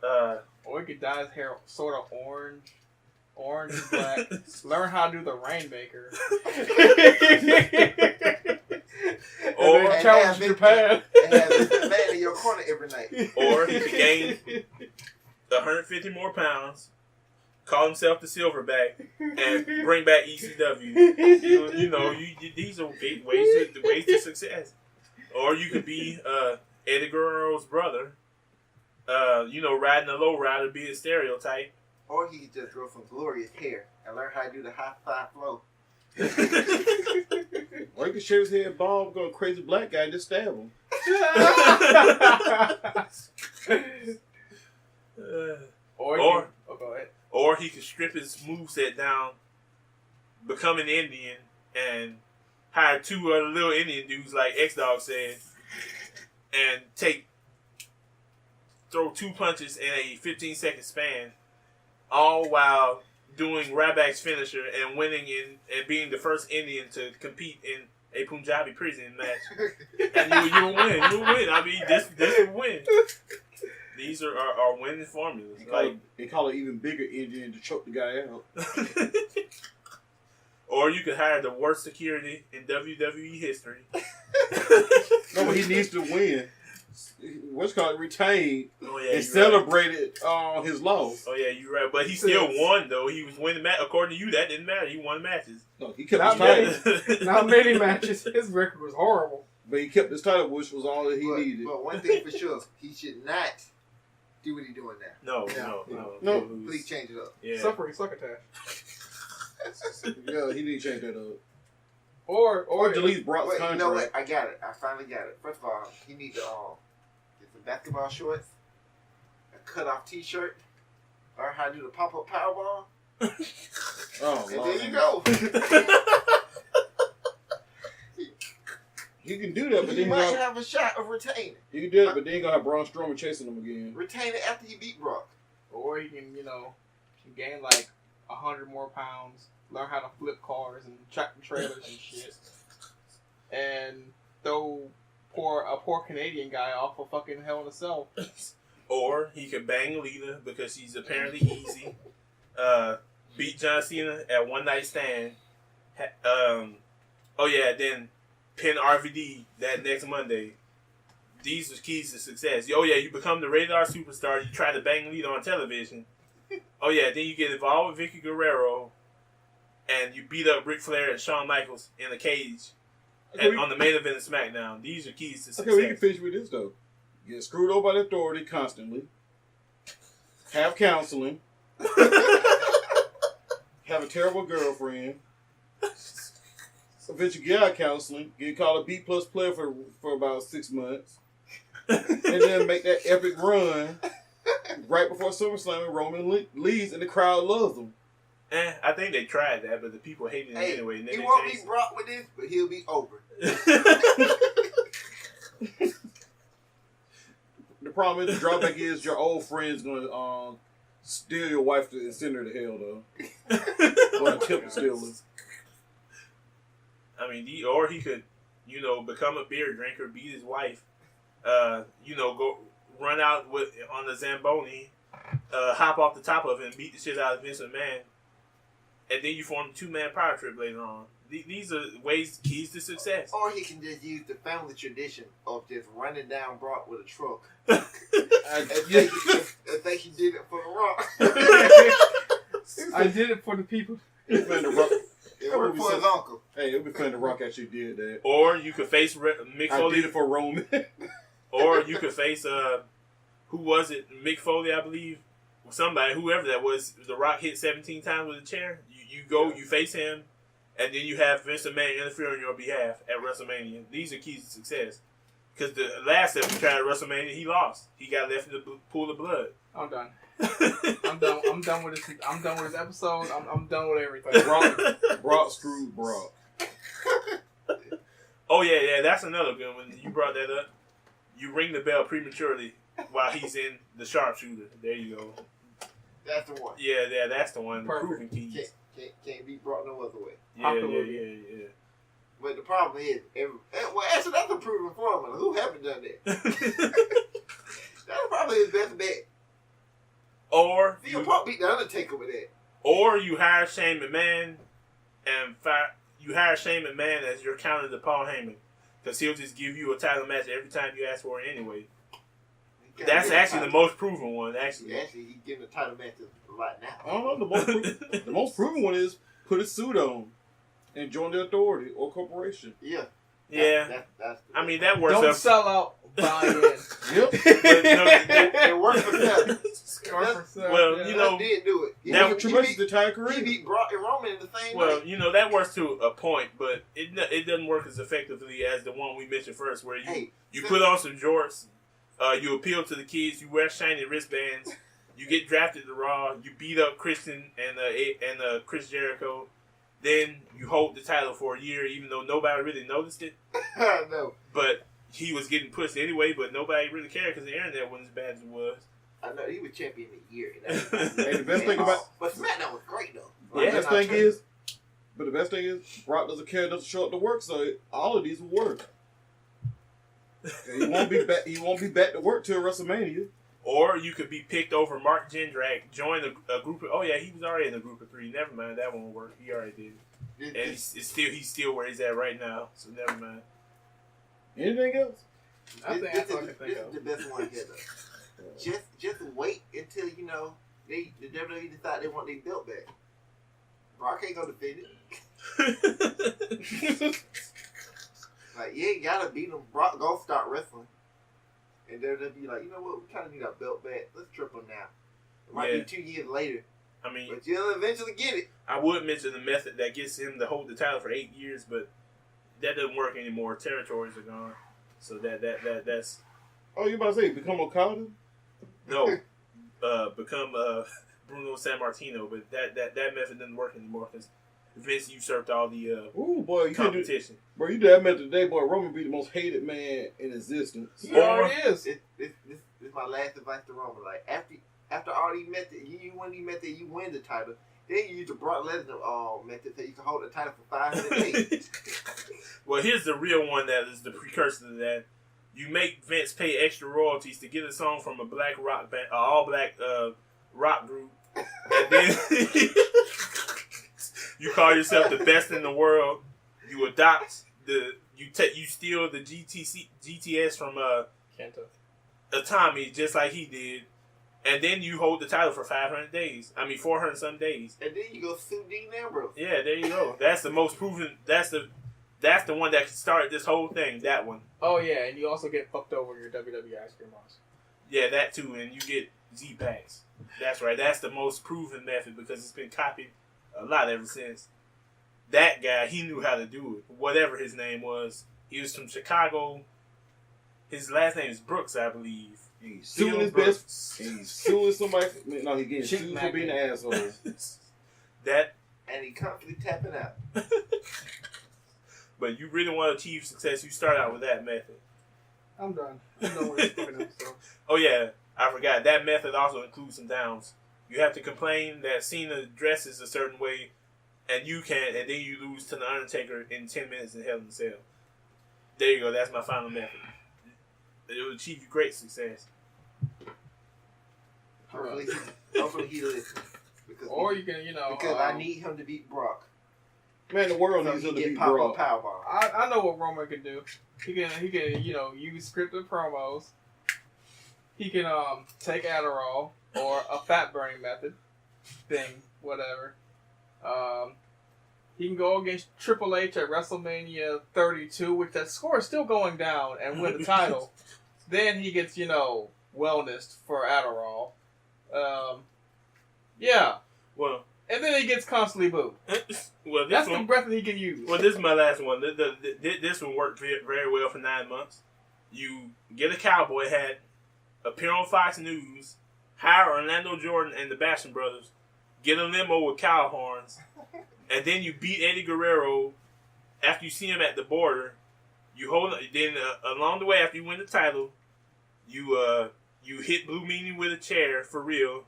Or he could dye his hair sort of orange and black. Learn how to do the Rainmaker. Or challenge Japan. And have this man in your corner every night. Or he could gain 150 more pounds, call himself the Silverback, and bring back ECW. These are big ways to success. Or you could be Eddie Guerrero's brother. Riding a low rider, be a stereotype. Or he could just grow some glorious hair and learn how to do the high five flow. Or he could shave his head bald, go a crazy black guy and just stab him. Go ahead. Or he could strip his moveset down, become an Indian, and hire two other little Indian dudes like X-Dog said, and throw 2 punches in a 15-second span, all while doing Ryback's finisher and winning and being the first Indian to compete in a Punjabi prison match. And you'll win. You'll win. I mean, this will win. These are winning formulas. They call it even bigger Indian to choke the guy out. Or you could hire the worst security in WWE history. No, but he needs to win. What's called retained and celebrated his loss. Oh yeah, you're right. But he still won though. He was winning match. According to you, that didn't matter. He won matches. No, he kept his title. Not many matches. His record was horrible. But he kept his title, which was all that he needed. But one thing for sure, he should not do what he's doing now. No. Please change it up. Yeah. Suffering succotash. Yeah, he need to change that up. Or delete Brock's contract. You know what? I got it. I finally got it. First of all, he needs to get some basketball shorts, a cut-off T-shirt, learn how to do the pop-up powerball. Oh, and there you go. You can do that, but you then might have a shot of retaining. You can do it, but then you gonna have Braun Strowman chasing him again. Retain it after you beat Brock. Or he can, gain like 100 more pounds, learn how to flip cars and tractor trailers and shit, and throw a poor Canadian guy off a fucking Hell in a Cell. Or he could bang Lita because she's apparently easy. Beat John Cena at one night stand. Then pin RVD that next Monday. These are keys to success. Oh yeah, you become the rated R superstar. You try to bang Lita on television. Oh yeah, then you get involved with Vicky Guerrero, and you beat up Ric Flair and Shawn Michaels in a cage on the main event of SmackDown. These are keys to success. Okay, we can finish with this though. Get screwed over by the authority constantly. Have counseling. Have a terrible girlfriend. Eventually get out of counseling. Get called a B+ player for about 6 months. And then make that epic run right before SummerSlam and Roman leaves and the crowd loves him. I think they tried that, but the people hated it anyway. And then he won't be brought with this, but he'll be over. The problem is, the drawback is your old friend's going to steal your wife and send her to hell, though. Or attempt to steal her. I mean, or he could, become a beer drinker, beat his wife, go run out on the Zamboni, hop off the top of it and beat the shit out of Vince McMahon, and then you form a 2-man power trip later on. These are keys to success. Or he can just use the family tradition of just running down Brock with a truck. I think he did it for The Rock. I did it for the people. It worked for his uncle. Hey, it would be fun. The Rock actually did that. Or you could face Mick Foley. I did it for Roman. Or you could face who was it? Mick Foley, I believe. Somebody, whoever that was. The Rock hit 17 times with a chair. You face him, and then you have Vince McMahon interfere on your behalf at WrestleMania. These are keys to success. Because the last time he tried at WrestleMania, he lost. He got left in the pool of blood. I'm done. I'm done done with this. I'm done with this episode. I'm done with everything. Brock screwed Brock. Oh yeah, that's another good one. You brought that up. You ring the bell prematurely while he's in the sharpshooter. There you go. That's the one. Yeah, that's the one. Perfect. Proving keys. Can't be brought no other way. Yeah. But the problem is, actually, that's a proven formula. Who haven't done that? That's probably his best bet. Or CM Punk beat the Undertaker with that. Or you hire Shane McMahon and you hire Shane McMahon as your counter to Paul Heyman, because he'll just give you a title match every time you ask for it anyway. That's actually the most proven one. Actually, he's getting the title matches a lot now. I don't know. The most proven one is put a suit on and join the authority or corporation. Yeah. That's I mean, that works. Don't sell out. Buy in. Yep. It worked for Seth. Well, you know, did do it. He beat Brock and Roman in the same Well, night. you know, that works to a point, but it doesn't work as effectively as the one we mentioned first, where you put on some jorts, you appeal to the kids, you wear shiny wristbands, you get drafted to Raw, you beat up Christian and Chris Jericho, then you hold the title for a year, even though nobody really noticed it. No. But he was getting pushed anyway, but nobody really cared because the internet wasn't as bad as it was. I know, he was champion a year. And the best thing about... But SmackDown was great, though. Yeah. The best thing is, Brock doesn't care, doesn't show up to work, so all of these will work. He won't be back to work till WrestleMania. Or you could be picked over Mark Jindrak, join a group of... Oh, yeah, he was already in a group of 3. Never mind, that won't work. He already did. And he's still where he's at right now, so never mind. Anything else? This is the best one here, though. Just wait until, you know, the WWE decide they want their belt back. Brock ain't gonna defend it. Like, you ain't gotta beat them. Brock go start wrestling. And WWE be like, you know what, we kind of need our belt back. Let's triple now. It might be 2 years later. I mean, but you'll eventually get it. I would mention the method that gets him to hold the title for 8 years, but that doesn't work anymore. Territories are gone. So that's... Oh, you about to say, become Okada? No. Become Bruno Sammartino, but that method doesn't work anymore because Vince usurped all the competition. Bro, you did that method today, boy. Roman be the most hated man in existence. He already is. This is my last advice to Roman. Like, after all these methods, you win these methods, you win the title. Then you use the Brock Lesnar method so you can hold the title for 500 days. Well, here's the real one that is the precursor to that. You make Vince pay extra royalties to get a song from a black rock band, all black rock group, and then you call yourself the best in the world. You adopt you steal the GTS from Kenta. Tommy, just like he did. And then you hold the title for 500 days. I mean, 400 some days. And then you go sue Dean Ambrose. Yeah, there you go. That's the most proven. That's the one that started this whole thing. That one. Oh yeah, and you also get fucked over your WWE ice cream box. Yeah, that too, and you get Z-Packs. That's right. That's the most proven method because it's been copied a lot ever since. That guy, he knew how to do it. Whatever his name was, he was from Chicago. His last name is Brooks, I believe. He's suing his best. He's suing somebody. No, he's getting sued for being an asshole. And he constantly tapping out. But you really want to achieve success, you start out with that method. I'm done. I'm done with this fucking episode. Oh yeah, I forgot. That method also includes some downs. You have to complain that Cena dresses a certain way, and you can't, and then you lose to the Undertaker in 10 minutes in Hell in a Cell. There you go. That's my final method. It will achieve you great success. Hopefully he listens. Or you can, because I need him to beat Brock. Man, the world needs him to beat Brock. I know what Roman can do. He can use scripted promos. He can take Adderall or a fat burning method thing, whatever. He can go against Triple H at WrestleMania 32, which that score is still going down, and win the title. Then he gets, wellness for Adderall. Yeah. Well, and then he gets constantly booed. Well, that's the breath that he can use. Well, this is my last one. This one worked very well for 9 months. You get a cowboy hat, appear on Fox News, hire Orlando Jordan and the Basham brothers get a limo with cow horns, and then you beat Eddie Guerrero after you see him at the border. You hold then along the way after you win the title, you hit Blue Meanie with a chair for real.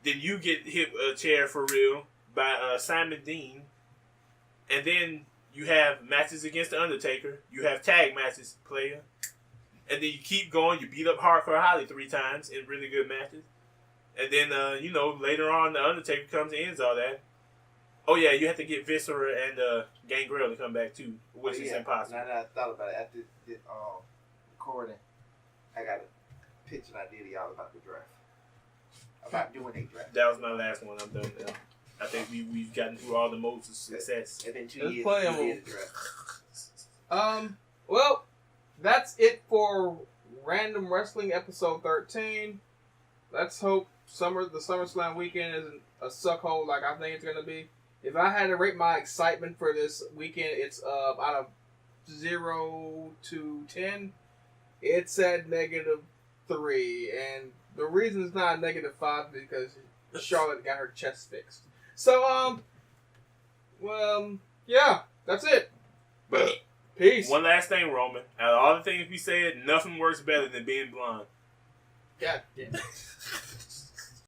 Then you get hit a chair for real by Simon Dean, and then you have matches against the Undertaker. You have tag matches, player, and then you keep going. You beat up Hardcore Holly 3 times in really good matches, and then later on the Undertaker comes and ends all that. Oh yeah, you have to get Viscera and Gangrel to come back too, which is impossible. Now that I thought about it, after the recording, I got a pitch and idea to y'all about the draft. About doing a draft. That was my last one. I'm done now. I think we've gotten through all the modes of success. And then 2 There's years plenty of we did the draft. Well, that's it for Random Wrestling episode 13. Let's hope the SummerSlam weekend isn't a suckhole like I think it's gonna be. If I had to rate my excitement for this weekend, it's out of 0 to 10. It's at -3, and the reason it's not a -5 is because Charlotte got her chest fixed. So, yeah, that's it. Peace. One last thing, Roman. Out of all the things we said, nothing works better than being blonde. God damn it.